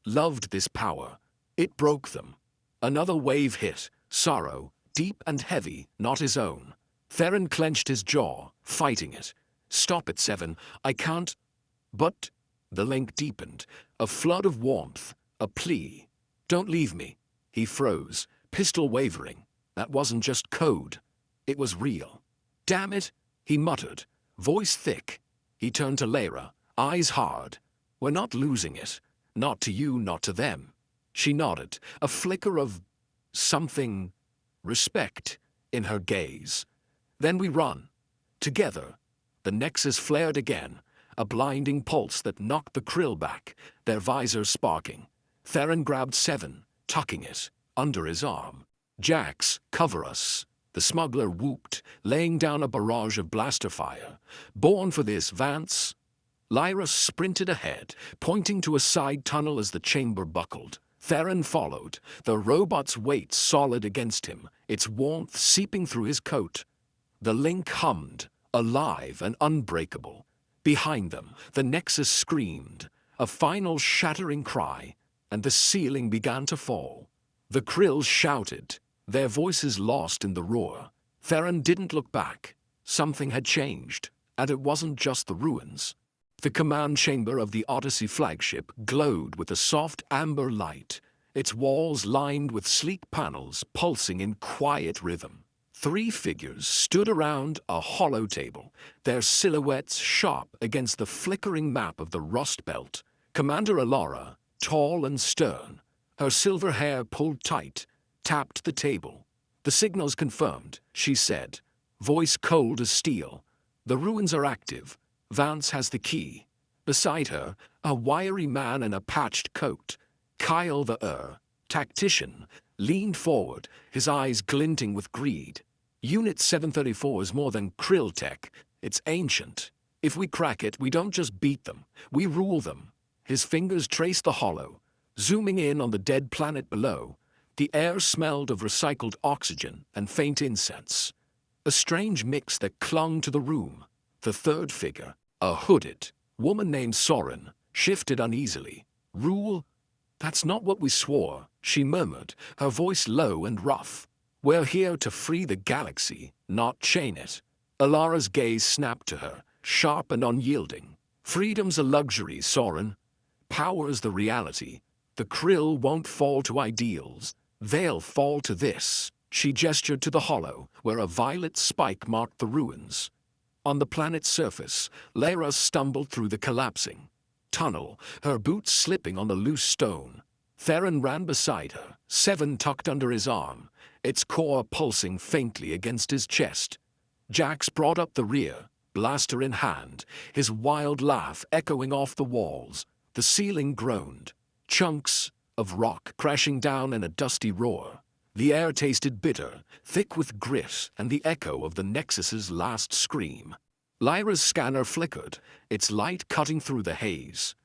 Speaker 1: loved this power. It broke them. Another wave hit, sorrow, deep and heavy, not his own. Theron clenched his jaw, fighting it. Stop it, Seven. I can't. But the link deepened, a flood of warmth, a plea. Don't leave me. He froze, pistol wavering. That wasn't just code. It was real. Damn it, he muttered, voice thick. He turned to Lyra, eyes hard. We're not losing it. Not to you, not to them. She nodded, a flicker of something, respect, in her gaze. Then we run. Together. The Nexus flared again, a blinding pulse that knocked the Kryll back, their visors sparking. Theron grabbed Seven, tucking it under his arm. Jax, cover us. The smuggler whooped, laying down a barrage of blaster fire. Born for this, Vance. Lyra sprinted ahead, pointing to a side tunnel as the chamber buckled. Theron followed, the robot's weight solid against him, its warmth seeping through his coat. The link hummed, alive and unbreakable. Behind them, the Nexus screamed, a final shattering cry, and the ceiling began to fall. The Kryll shouted, their voices lost in the roar. Theron didn't look back. Something had changed, and it wasn't just the ruins. The command chamber of the Odyssey flagship glowed with a soft amber light, its walls lined with sleek panels pulsing in quiet rhythm. 3 figures stood around a hollow table, their silhouettes sharp against the flickering map of the Rust Belt. Commander Alara, tall and stern, her silver hair pulled tight, tapped the table. The signal's confirmed, she said, voice cold as steel. The ruins are active. Vance has the key. Beside her, a wiry man in a patched coat. Kyle the tactician, leaned forward, his eyes glinting with greed. Unit 734 is more than Kryll tech. It's ancient. If we crack it, we don't just beat them, we rule them. His fingers traced the hollow, zooming in on the dead planet below. The air smelled of recycled oxygen and faint incense. A strange mix that clung to the room. The third figure, a hooded woman named Soren, shifted uneasily. Rule? That's not what we swore, she murmured, her voice low and rough. We're here to free the galaxy, not chain it. Alara's gaze snapped to her, sharp and unyielding. Freedom's a luxury, Soren. Power's the reality. The Kryll won't fall to ideals. They'll fall to this. She gestured to the hollow, where a violet spike marked the ruins. On the planet's surface, Lyra stumbled through the collapsing tunnel, her boots slipping on the loose stone. Theron ran beside her, Seven tucked under his arm, its core pulsing faintly against his chest. Jax brought up the rear, blaster in hand, his wild laugh echoing off the walls. The ceiling groaned, chunks of rock crashing down in a dusty roar. The air tasted bitter, thick with grit and the echo of the Nexus's last scream. Lyra's scanner flickered, its light cutting through the haze.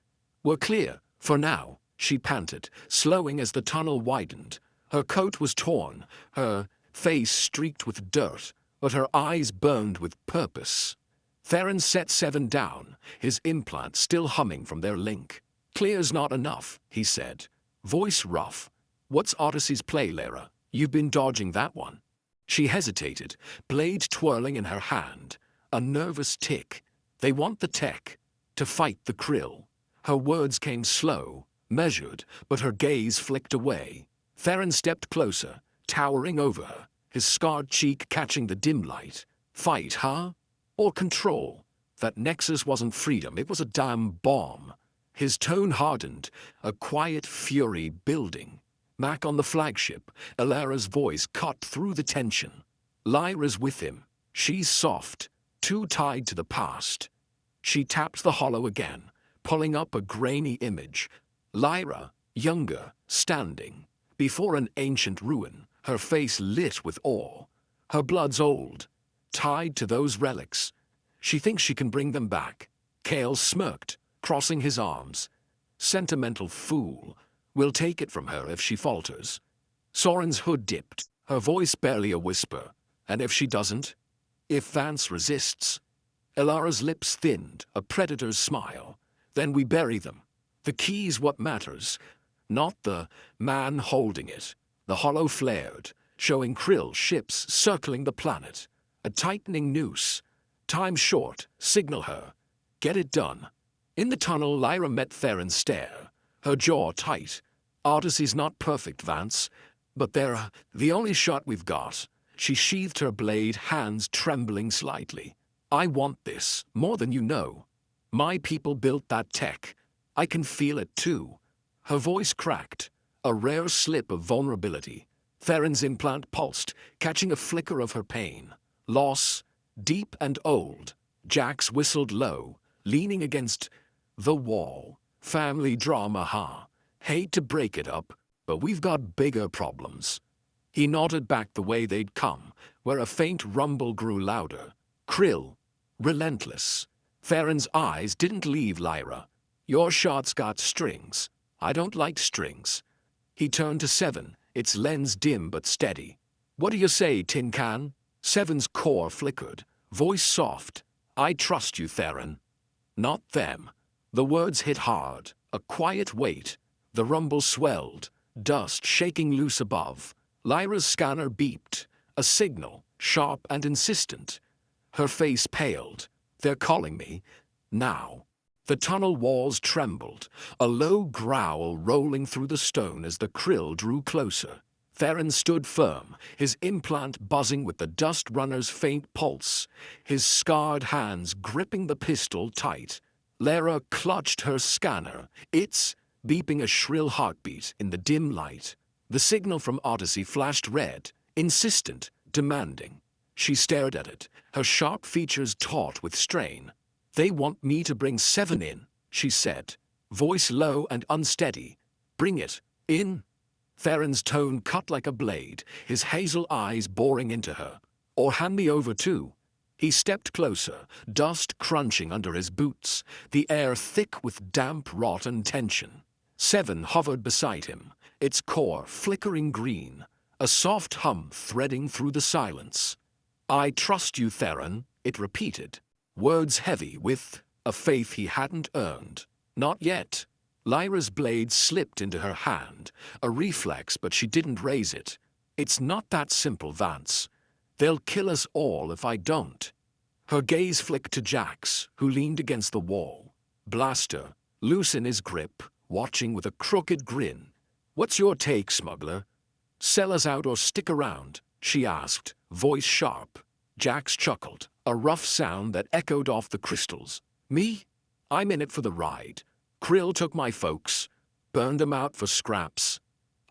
Speaker 1: We're clear, for now, she panted, slowing as the tunnel widened. Her coat was torn, her face streaked with dirt, but her eyes burned with purpose. Theron set Seven down, his implant still humming from their link. Clear's not enough, he said, voice rough. What's Odyssey's play, Lyra? You've been dodging that one. She hesitated, blade twirling in her hand, a nervous tick. They want the tech, to fight the Kryll. Her words came slow, measured, but her gaze flicked away. Theron stepped closer, towering over her, his scarred cheek catching the dim light. Fight, huh? Or control? That Nexus wasn't freedom, it was a damn bomb. His tone hardened, a quiet fury building. Back on the flagship, Alara's voice cut through the tension. Lyra's with him. She's soft, too tied to the past. She tapped the hollow again, pulling up a grainy image. Lyra, younger, standing before an ancient ruin, her face lit with awe. Her blood's old, tied to those relics. She thinks she can bring them back. Kale smirked, crossing his arms. Sentimental fool. We'll take it from her if she falters. Soren's hood dipped, her voice barely a whisper. And if she doesn't? If Vance resists? Alara's lips thinned, a predator's smile. Then we bury them. The key's what matters, not the man holding it. The hollow flared, showing Kryll ships circling the planet. A tightening noose. Time short, signal her. Get it done. In the tunnel, Lyra met Theron's stare, her jaw tight. Odyssey's not perfect, Vance, but they're the only shot we've got. She sheathed her blade, hands trembling slightly. I want this, more than you know. My people built that tech. I can feel it too. Her voice cracked, a rare slip of vulnerability. Theron's implant pulsed, catching a flicker of her pain. Loss, deep and old. Jax whistled low, leaning against the wall. Family drama, huh? Hate to break it up, but we've got bigger problems. He nodded back the way they'd come, where a faint rumble grew louder. Kryll, relentless. Theron's eyes didn't leave Lyra. Your shot's got strings. I don't like strings. He turned to Seven, its lens dim but steady. What do you say, Tin Can? Seven's core flickered, voice soft. I trust you, Theron. Not them. The words hit hard, a quiet weight. The rumble swelled, dust shaking loose above. Lyra's scanner beeped, a signal, sharp and insistent. Her face paled. They're calling me. Now. The tunnel walls trembled, a low growl rolling through the stone as the Kryll drew closer. Theron stood firm, his implant buzzing with the dust runner's faint pulse, his scarred hands gripping the pistol tight. Lyra clutched her scanner, its beeping a shrill heartbeat in the dim light. The signal from Odyssey flashed red, insistent, demanding. She stared at it, her sharp features taut with strain. They want me to bring Seven in, she said, voice low and unsteady. Bring it in. Theron's tone cut like a blade, his hazel eyes boring into her. Or hand me over too. He stepped closer, dust crunching under his boots, the air thick with damp rot and tension. Seven hovered beside him, its core flickering green, a soft hum threading through the silence. I trust you, Theron, it repeated, words heavy with a faith he hadn't earned. Not yet. Lyra's blade slipped into her hand, a reflex, but she didn't raise it. It's not that simple, Vance. They'll kill us all if I don't. Her gaze flicked to Jax, who leaned against the wall, blaster loose in his grip, watching with a crooked grin. What's your take, smuggler? Sell us out or stick around? She asked, voice sharp. Jax chuckled, a rough sound that echoed off the crystals. Me? I'm in it for the ride. Kryll took my folks, burned them out for scraps.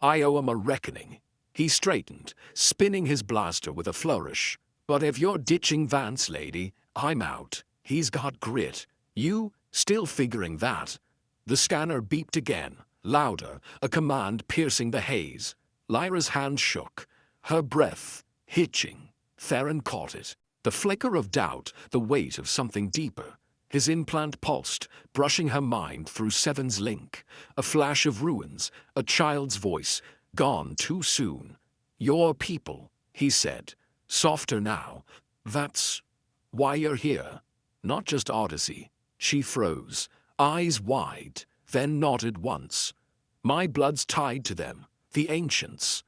Speaker 1: I owe him a reckoning. He straightened, spinning his blaster with a flourish. But if you're ditching Vance, lady, I'm out. He's got grit. You still figuring that? The scanner beeped again, louder, a command piercing the haze. Lyra's hand shook, her breath hitching. Theron caught it. The flicker of doubt, the weight of something deeper. His implant pulsed, brushing her mind through Seven's link. A flash of ruins, a child's voice, gone too soon. Your people, he said, softer now. That's why you're here. Not just Odyssey. She froze, eyes wide, then nodded once. My blood's tied to them, the ancients.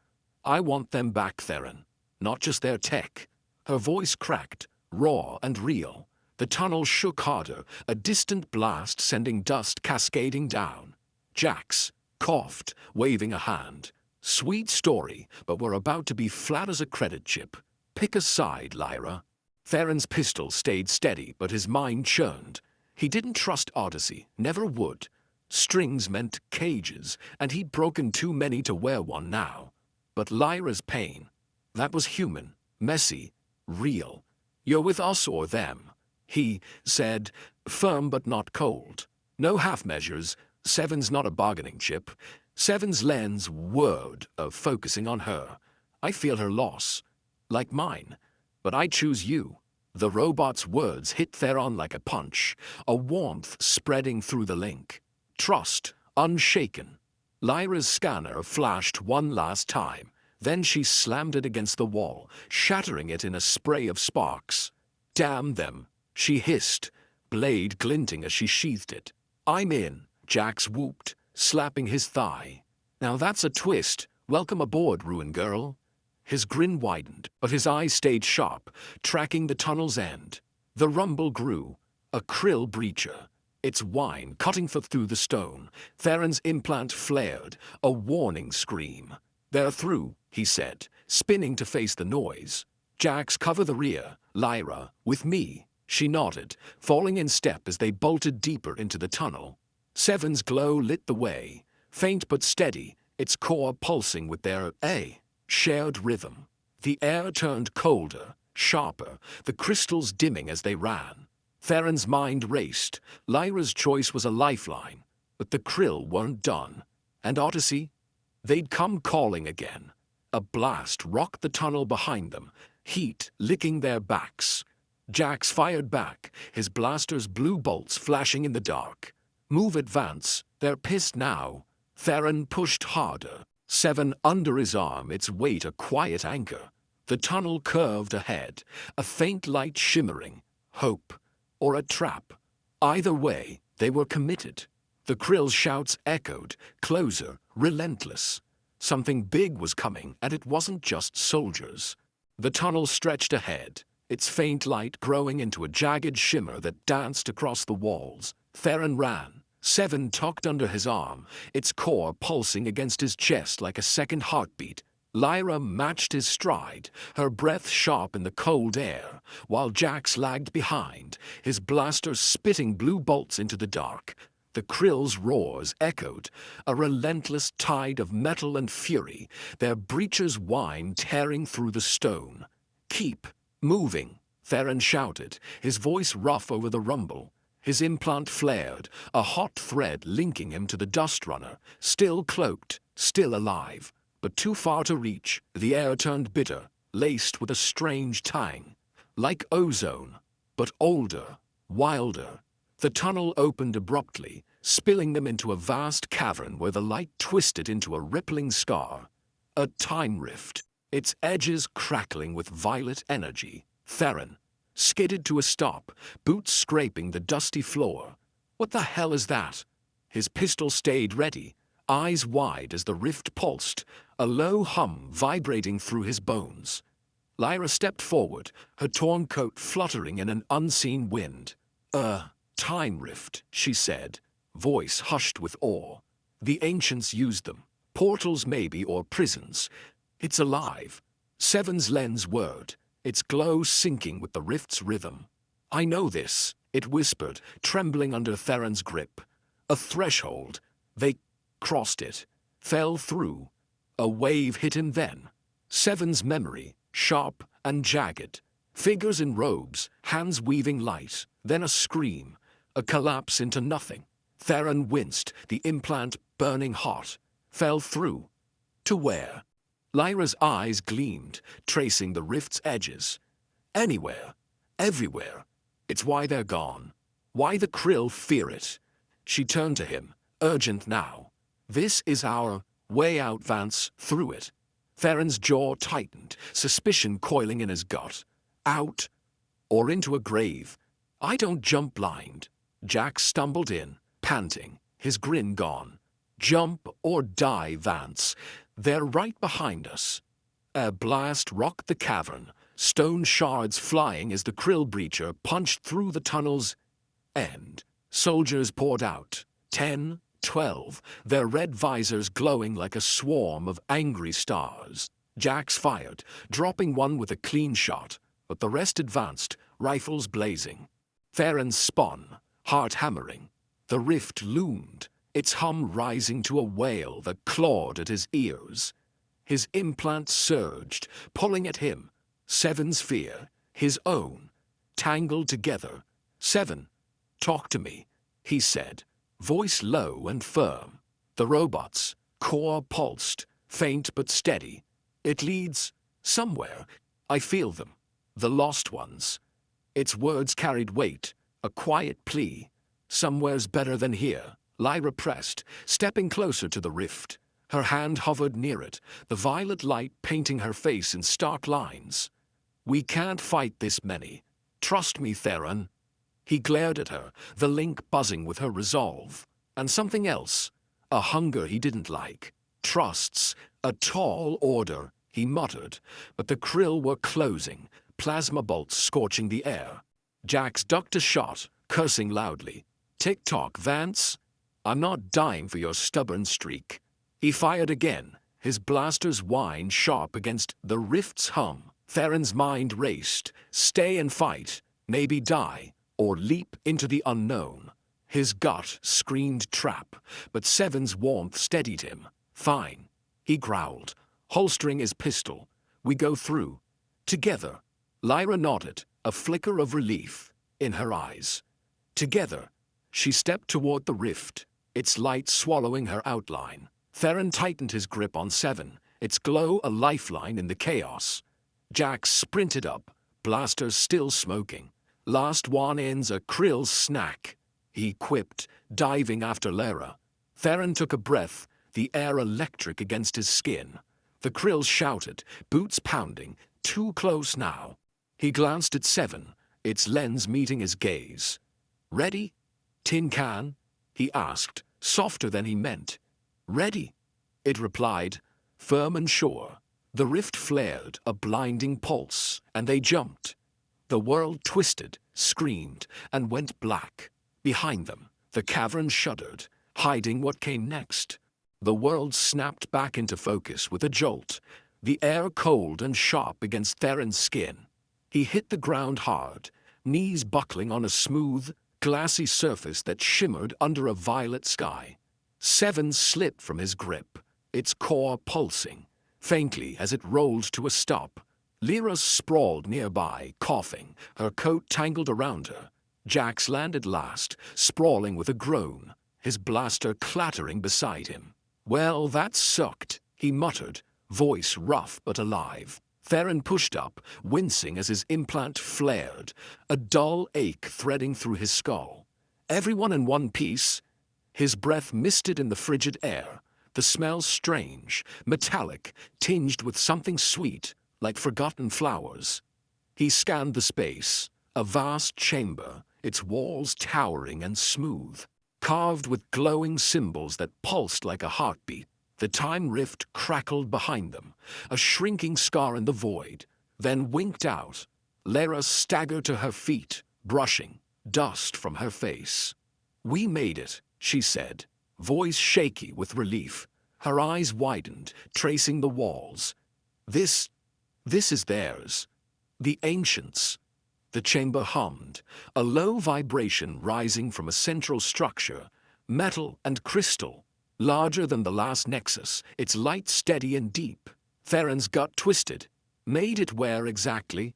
Speaker 1: I want them back, Theron, not just their tech. Her voice cracked, raw and real. The tunnel shook harder, a distant blast sending dust cascading down. Jax coughed, waving a hand. Sweet story, but we're about to be flat as a credit chip. Pick a side, Lyra. Theron's pistol stayed steady, but his mind churned. He didn't trust Odyssey, never would. Strings meant cages, and he'd broken too many to wear one now. But Lyra's pain, that was human, messy, real. You're with us or them, he said, firm but not cold. No half measures. Seven's not a bargaining chip. Seven's lens word of focusing on her. I feel her loss, like mine, but I choose you. The robot's words hit Theron like a punch, a warmth spreading through the link. Trust, unshaken. Lyra's scanner flashed one last time, then she slammed it against the wall, shattering it in a spray of sparks. Damn them, she hissed, blade glinting as she sheathed it. I'm in, Jax whooped, slapping his thigh. Now that's a twist. Welcome aboard, Ruin Girl. His grin widened, but his eyes stayed sharp, tracking the tunnel's end. The rumble grew, a Kryll breacher, its whine cutting through the stone. Theron's implant flared, a warning scream. They're through, he said, spinning to face the noise. Jax, cover the rear. Lyra, with me. She nodded, falling in step as they bolted deeper into the tunnel. Seven's glow lit the way, faint but steady, its core pulsing with their shared rhythm. The air turned colder, sharper, the crystals dimming as they ran. Theron's mind raced. Lyra's choice was a lifeline, but the Kryll weren't done. And Odyssey? They'd come calling again. A blast rocked the tunnel behind them, heat licking their backs. Jax fired back, his blaster's blue bolts flashing in the dark. Move, advance, they're pissed now. Theron pushed harder, Seven under his arm, its weight a quiet anchor. The tunnel curved ahead, a faint light shimmering. Hope, or a trap. Either way, they were committed. The Krill's shouts echoed, closer, relentless. Something big was coming, and it wasn't just soldiers. The tunnel stretched ahead, its faint light growing into a jagged shimmer that danced across the walls. Theron ran, Seven tucked under his arm, its core pulsing against his chest like a second heartbeat. Lyra matched his stride, her breath sharp in the cold air, while Jax lagged behind, his blaster spitting blue bolts into the dark. The Krill's roars echoed, a relentless tide of metal and fury, their breacher's whine tearing through the stone. "Keep moving," Theron shouted, his voice rough over the rumble. His implant flared, a hot thread linking him to the Dust Runner, still cloaked, still alive. But too far to reach. The air turned bitter, laced with a strange tang, like ozone, but older, wilder. The tunnel opened abruptly, spilling them into a vast cavern where the light twisted into a rippling scar. A time rift, its edges crackling with violet energy. Theron skidded to a stop, boots scraping the dusty floor. What the hell is that? His pistol stayed ready, eyes wide as the rift pulsed, a low hum vibrating through his bones. Lyra stepped forward, her torn coat fluttering in an unseen wind. Time rift, she said, voice hushed with awe. The ancients used them. Portals maybe, or prisons. It's alive. Seven's lens word, its glow syncing with the rift's rhythm. I know this, it whispered, trembling under Theron's grip. A threshold. They crossed it, fell through. A wave hit him then. Seven's memory, sharp and jagged. Figures in robes, hands weaving light, then a scream, a collapse into nothing. Theron winced, the implant burning hot. Fell through. To where? Lyra's eyes gleamed, tracing the rift's edges. Anywhere. Everywhere. It's why they're gone. Why the Kryll fear it. She turned to him, urgent now. This is our way out, Vance, through it. Theron's jaw tightened, suspicion coiling in his gut. Out, or into a grave. I don't jump blind. Jax stumbled in, panting, his grin gone. Jump or die, Vance. They're right behind us. A blast rocked the cavern, stone shards flying as the Kryll breacher punched through the tunnel's end. Soldiers poured out, 10, 12, their red visors glowing like a swarm of angry stars. Jax fired, dropping one with a clean shot, but the rest advanced, rifles blazing. Theron spun, heart hammering. The rift loomed, its hum rising to a wail that clawed at his ears. His implant surged, pulling at him. Seven's fear, his own, tangled together. Seven, talk to me, he said, voice low and firm. The robot's core pulsed, faint but steady. It leads somewhere. I feel them. The lost ones. Its words carried weight, a quiet plea. Somewhere's better than here. Lyra pressed, stepping closer to the rift. Her hand hovered near it, the violet light painting her face in stark lines. We can't fight this many. Trust me, Theron. He glared at her, the link buzzing with her resolve. And something else, a hunger he didn't like. Trusts, a tall order, he muttered, but the Kryll were closing, plasma bolts scorching the air. Jax ducked a shot, cursing loudly. Tick-tock, Vance. I'm not dying for your stubborn streak. He fired again, his blaster's whine sharp against the rift's hum. Theron's mind raced. Stay and fight, maybe die, or leap into the unknown. His gut screamed trap, but Seven's warmth steadied him. Fine, he growled, holstering his pistol. We go through. Together. Lyra nodded, a flicker of relief in her eyes. Together. She stepped toward the rift, its light swallowing her outline. Theron tightened his grip on Seven, its glow a lifeline in the chaos. Jax sprinted up, blasters still smoking. Last one in's a Kryll's snack, he quipped, diving after Lyra. Theron took a breath, the air electric against his skin. The Kryll shouted, boots pounding, too close now. He glanced at Seven, its lens meeting his gaze. Ready? Tin can? He asked, softer than he meant. Ready? It replied, firm and sure. The rift flared, a blinding pulse, and they jumped. The world twisted, screamed, and went black. Behind them, the cavern shuddered, hiding what came next. The world snapped back into focus with a jolt, the air cold and sharp against Theron's skin. He hit the ground hard, knees buckling on a smooth, glassy surface that shimmered under a violet sky. Seven slipped from his grip, its core pulsing, faintly as it rolled to a stop. Lyra sprawled nearby, coughing, her coat tangled around her. Jax landed last, sprawling with a groan, his blaster clattering beside him. Well, that sucked, he muttered, voice rough but alive. Theron pushed up, wincing as his implant flared, a dull ache threading through his skull. Everyone in one piece. His breath misted in the frigid air, the smell strange, metallic, tinged with something sweet, like forgotten flowers. He scanned the space, a vast chamber, its walls towering and smooth, carved with glowing symbols that pulsed like a heartbeat. The time rift crackled behind them, a shrinking scar in the void, then winked out. Lyra staggered to her feet, brushing dust from her face. "We made it," she said, voice shaky with relief. Her eyes widened, tracing the walls. This is theirs. The ancients." The chamber hummed, a low vibration rising from a central structure, metal and crystal. Larger than the last nexus, its light steady and deep. Theron's gut twisted. Made it where exactly?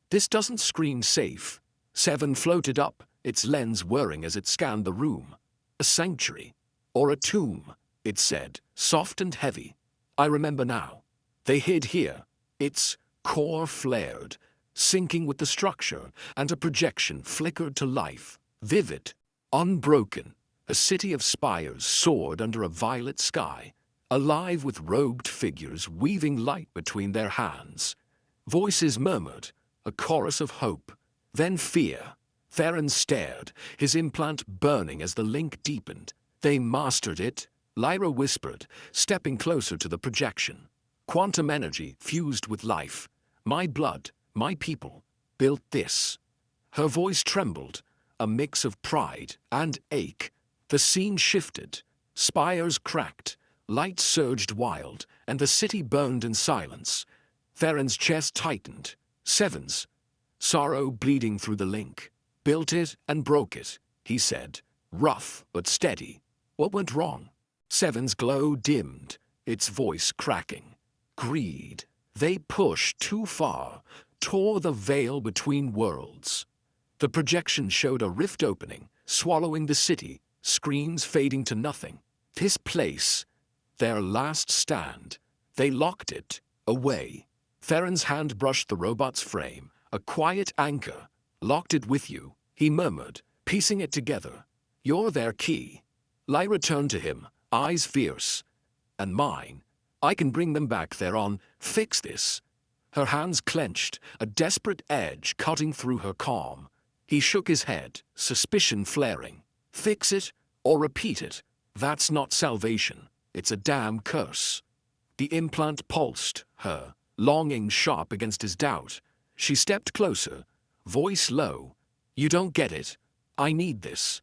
Speaker 1: This doesn't scream safe. Seven floated up, its lens whirring as it scanned the room. A sanctuary. Or a tomb, it said, soft and heavy. I remember now. They hid here. Its core flared, syncing with the structure, and a projection flickered to life. Vivid, unbroken. A city of spires soared under a violet sky, alive with robed figures weaving light between their hands. Voices murmured, a chorus of hope, then fear. Theron stared, his implant burning as the link deepened. "They mastered it," Lyra whispered, stepping closer to the projection. "Quantum energy fused with life. My blood, my people, built this." Her voice trembled, a mix of pride and ache. The scene shifted, spires cracked, light surged wild, and the city burned in silence. Theron's chest tightened. Seven's. Sorrow bleeding through the link. "Built it and broke it," he said, rough but steady. "What went wrong?" Seven's glow dimmed, its voice cracking. "Greed. They pushed too far, tore the veil between worlds." The projection showed a rift opening, swallowing the city, screens fading to nothing. This place, their last stand. They locked it, away. Theron's hand brushed the robot's frame, a quiet anchor. "Locked it with you," he murmured, piecing it together. "You're their key." Lyra turned to him, eyes fierce. "And mine. I can bring them back, Theron. Fix this." Her hands clenched, a desperate edge cutting through her calm. He shook his head, suspicion flaring. "Fix it or repeat it. That's not salvation. It's a damn curse." The implant pulsed her, longing sharp against his doubt. She stepped closer, voice low. "You don't get it. I need this.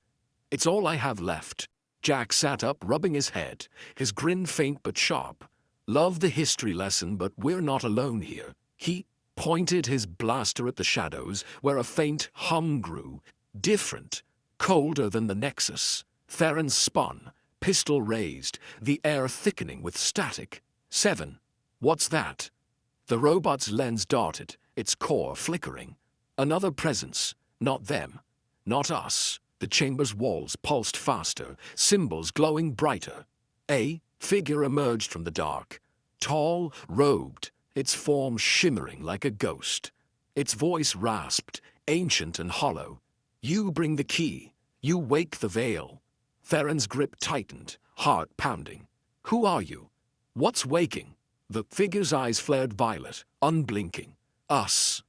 Speaker 1: It's all I have left." Jack sat up, rubbing his head, his grin faint but sharp. "Love the history lesson, but we're not alone here." He pointed his blaster at the shadows, where a faint hum grew. Different, colder than the nexus. Theron spun, pistol raised, the air thickening with static. "Seven. What's that?" The robot's lens darted, its core flickering. Another presence. Not them. Not us. The chamber's walls pulsed faster, symbols glowing brighter. A figure emerged from the dark. Tall, robed, its form shimmering like a ghost. Its voice rasped, ancient and hollow. "You bring the key. You wake the veil." Theron's grip tightened, heart pounding. "Who are you? What's waking?" The figure's eyes flared violet, unblinking. "Us."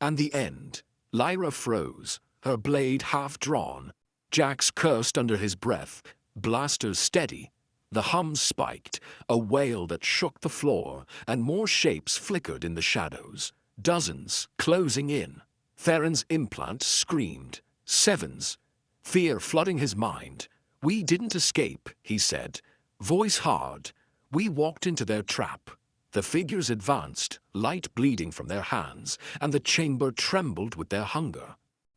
Speaker 1: And the end. Lyra froze, her blade half drawn. Jax cursed under his breath, blasters steady. The hum spiked, a wail that shook the floor, and more shapes flickered in the shadows. Dozens, closing in. Theron's implant screamed. Sevens. Fear flooding his mind. "We didn't escape," he said, voice hard. "We walked into their trap." The figures advanced, light bleeding from their hands, and the chamber trembled with their hunger.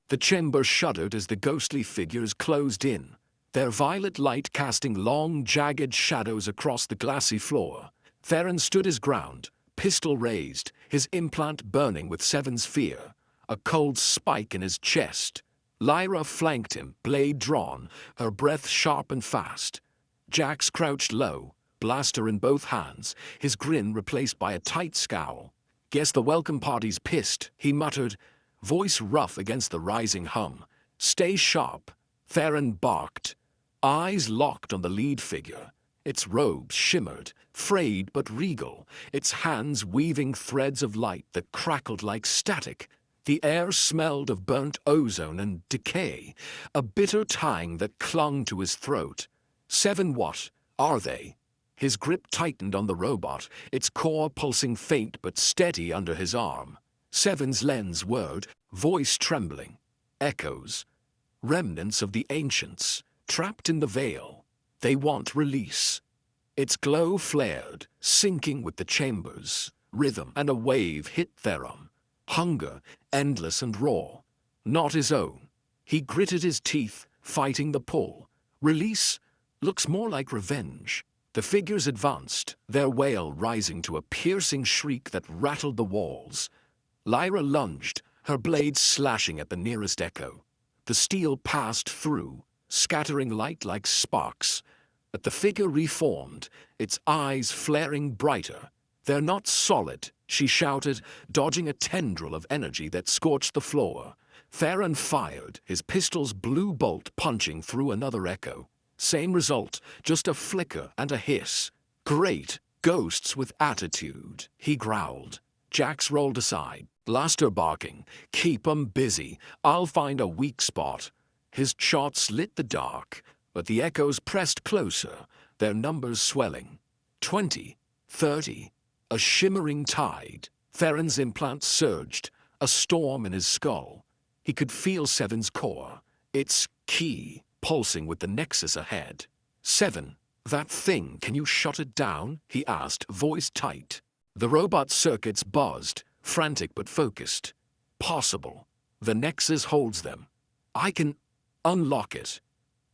Speaker 1: The chamber shuddered as the ghostly figures closed in, their violet light casting long, jagged shadows across the glassy floor. Theron stood his ground, pistol raised, his implant burning with Seven's fear, a cold spike in his chest. Lyra flanked him, blade drawn, her breath sharp and fast. Jax crouched low, blaster in both hands, his grin replaced by a tight scowl. Guess the welcome party's pissed, he muttered, voice rough against the rising hum. Stay sharp, Theron barked, eyes locked on the lead figure. Its robes shimmered, frayed but regal, its hands weaving threads of light that crackled like static. The air smelled of burnt ozone and decay, a bitter tang that clung to his throat. 7 what are they? His grip tightened on the robot, its core pulsing faint but steady under his arm. 7's lens whirred, voice trembling. Echoes. Remnants of the ancients, trapped in the veil. They want release. Its glow flared, syncing with the chamber's rhythm, and a wave hit Theron. Hunger, endless and raw. Not his own. He gritted his teeth, fighting the pull. Release looks more like revenge. The figures advanced, their wail rising to a piercing shriek that rattled the walls. Lyra lunged, her blade slashing at the nearest echo. The steel passed through, scattering light like sparks. But the figure reformed, its eyes flaring brighter. They're not solid, she shouted, dodging a tendril of energy that scorched the floor. Theron fired, his pistol's blue bolt punching through another echo. Same result, just a flicker and a hiss. Great, ghosts with attitude, he growled. Jax rolled aside, blaster barking. Keep 'em busy, I'll find a weak spot. His shots lit the dark, but the echoes pressed closer, their numbers swelling. 20, 30, a shimmering tide. Theron's implants surged, a storm in his skull. He could feel 7's core, its key, pulsing with the nexus ahead. 7, that thing, can you shut it down? He asked, voice tight. The robot's circuits buzzed, frantic but focused. Possible. The nexus holds them. I can unlock it.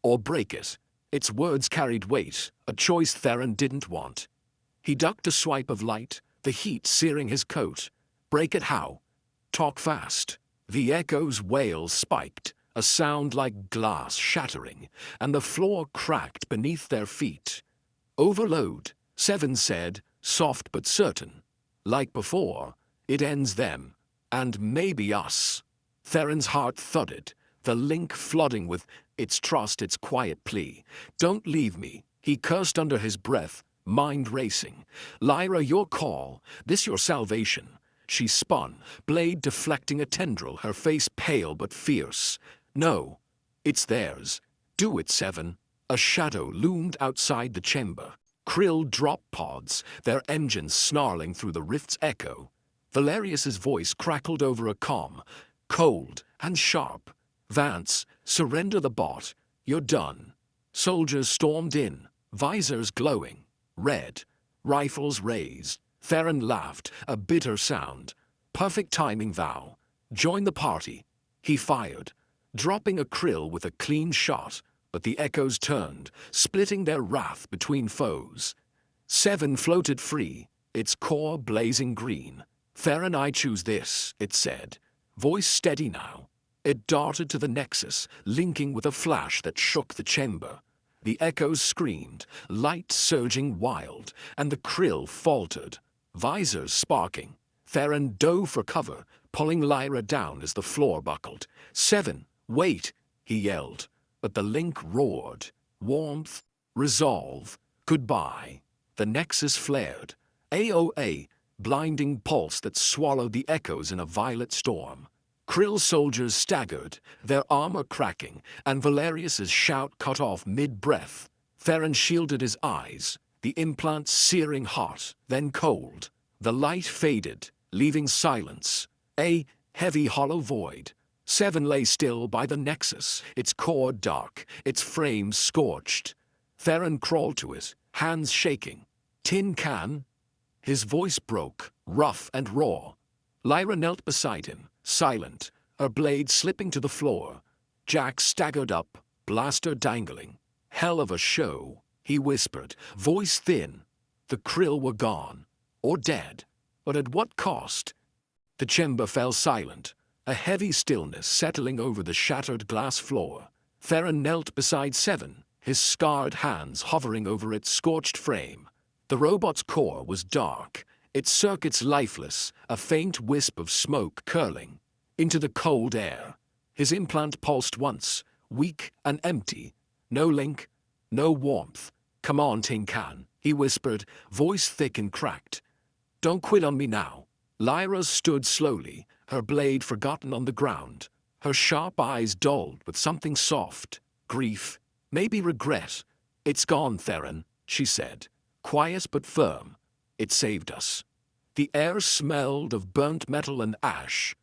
Speaker 1: Or break it. Its words carried weight, a choice Theron didn't want. He ducked a swipe of light, the heat searing his coat. Break it how? Talk fast. The echo's wail spiked, a sound like glass shattering, and the floor cracked beneath their feet. Overload, 7 said, soft but certain. Like before, it ends them, and maybe us. Theron's heart thudded, the link flooding with its trust, its quiet plea. Don't leave me, he cursed under his breath, mind racing. Lyra, your call, this your salvation. She spun, blade deflecting a tendril, her face pale but fierce. No, it's theirs. Do it, 7. A shadow loomed outside the chamber. Kryll dropped pods, their engines snarling through the rift's echo. Valerius's voice crackled over a comm, cold and sharp. Vance, surrender the bot. You're done. Soldiers stormed in, visors glowing, red, rifles raised. Theron laughed, a bitter sound. Perfect timing, thou. Join the party. He fired, dropping a Kryll with a clean shot, but the echoes turned, splitting their wrath between foes. 7 floated free, its core blazing green. Theron, I choose this, it said. Voice steady now. It darted to the nexus, linking with a flash that shook the chamber. The echoes screamed, light surging wild, and the Kryll faltered, visors sparking. Theron dove for cover, pulling Lyra down as the floor buckled. 7, wait, he yelled, but the link roared. Warmth, resolve, goodbye. The nexus flared. AOA, blinding pulse that swallowed the echoes in a violet storm. Kryll soldiers staggered, their armor cracking, and Valerius's shout cut off mid-breath. Theron shielded his eyes, the implants searing hot, then cold. The light faded, leaving silence. A heavy hollow void. 7 lay still by the nexus, its core dark, its frame scorched. Theron crawled to it, hands shaking. Tin can? His voice broke, rough and raw. Lyra knelt beside him, silent, her blade slipping to the floor. Jax staggered up, blaster dangling. Hell of a show, he whispered, voice thin. The Kryll were gone, or dead, but at what cost? The chamber fell silent, a heavy stillness settling over the shattered glass floor. Theron knelt beside 7, his scarred hands hovering over its scorched frame. The robot's core was dark, its circuits lifeless, a faint wisp of smoke curling into the cold air. His implant pulsed once, weak and empty. No link, no warmth. "Come on, Tin Can," he whispered, voice thick and cracked. "Don't quit on me now." Lyra stood slowly, her blade forgotten on the ground. Her sharp eyes dulled with something soft, grief, maybe regret. "It's gone, Theron," she said, quiet but firm. "It saved us." The air smelled of burnt metal and ash.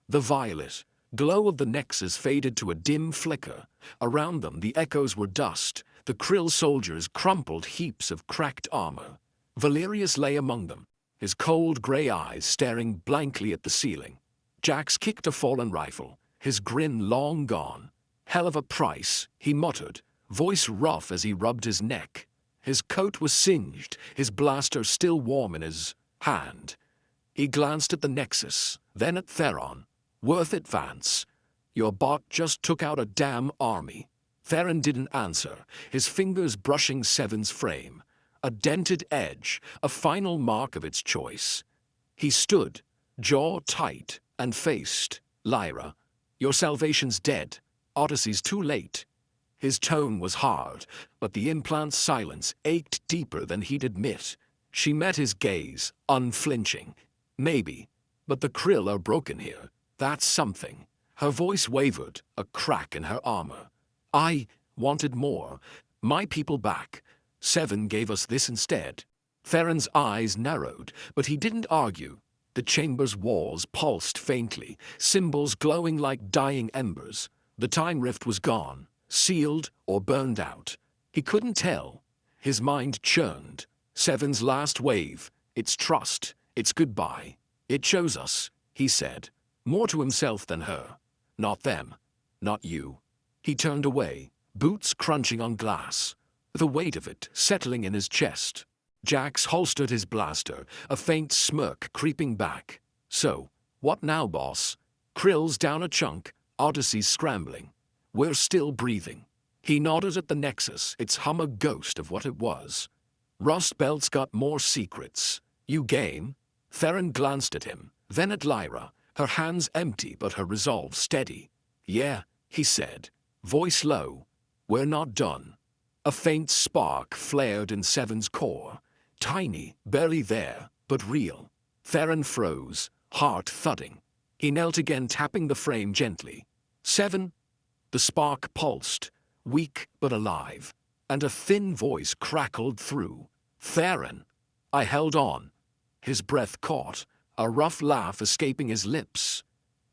Speaker 1: The violet glow of the nexus faded to a dim flicker. Around them the echoes were dust, the Kryll soldiers crumpled heaps of cracked armor. Valerius lay among them, his cold gray eyes staring blankly at the ceiling. Jax kicked a fallen rifle, his grin long gone. "Hell of a price," he muttered, voice rough as he rubbed his neck. His coat was singed, his blaster still warm in his hand. He glanced at the nexus, then at Theron. "Worth it, Vance. Your bot just took out a damn army." Theron didn't answer, his fingers brushing Seven's frame. A dented edge, a final mark of its choice. He stood, jaw tight, and faced Lyra. "Your salvation's dead. Odyssey's too late." His tone was hard, but the implant's silence ached deeper than he'd admit. She met his gaze, unflinching. "Maybe, but the Kryll are broken here. That's something." Her voice wavered, a crack in her armor. "I wanted more. My people back. Seven gave us this instead." Theron's eyes narrowed, but he didn't argue. The chamber's walls pulsed faintly, symbols glowing like dying embers. The time rift was gone, sealed or burned out. He couldn't tell. His mind churned. Seven's last wave, its trust, its goodbye. "It chose us," he said, more to himself than her. "Not them. Not you." He turned away, boots crunching on glass, the weight of it settling in his chest. Jax holstered his blaster, a faint smirk creeping back. "So, what now, boss? Krill's down a chunk, Odyssey's scrambling. We're still breathing." He nodded at the nexus, its hum a ghost of what it was. "Rustbelt's got more secrets. You game?" Theron glanced at him, then at Lyra, her hands empty but her resolve steady. "Yeah," he said, voice low. "We're not done." A faint spark flared in Seven's core. Tiny, barely there, but real. Theron froze, heart thudding. He knelt again, tapping the frame gently. "Seven?" The spark pulsed, weak but alive, and a thin voice crackled through. "Theron." I held on. His breath caught, a rough laugh escaping his lips.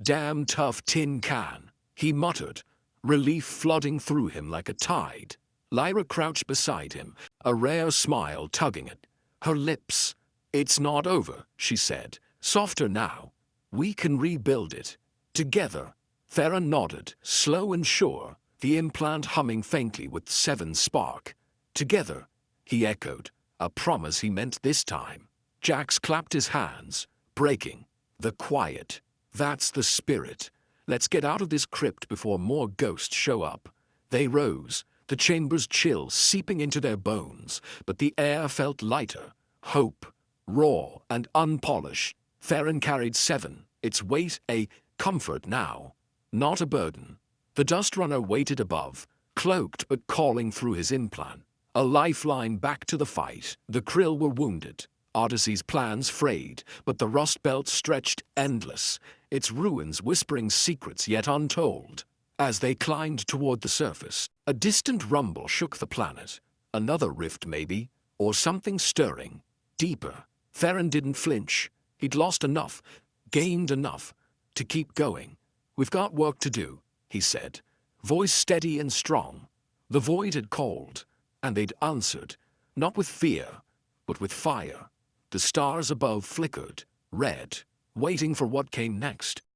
Speaker 1: "Damn tough Tin Can," he muttered, relief flooding through him like a tide. Lyra crouched beside him, a rare smile tugging at her lips. "It's not over," she said, softer now. "We can rebuild it. Together." Theron nodded, slow and sure, the implant humming faintly with Seven's spark. "Together," he echoed, a promise he meant this time. Jax clapped his hands, breaking the quiet. "That's the spirit. Let's get out of this crypt before more ghosts show up." They rose, the chamber's chill seeping into their bones, but the air felt lighter. Hope, raw and unpolished. Theron carried Seven, its weight a comfort now, not a burden. The Dust Runner waited above, cloaked but calling through his implant. A lifeline back to the fight. The Kryll were wounded. Odyssey's plans frayed, but the Rust Belt stretched endless, its ruins whispering secrets yet untold. As they climbed toward the surface, a distant rumble shook the planet. Another rift maybe, or something stirring, deeper. Theron didn't flinch. He'd lost enough, gained enough, to keep going. "We've got work to do," he said, voice steady and strong. The void had called, and they'd answered, not with fear, but with fire. The stars above flickered, red, waiting for what came next.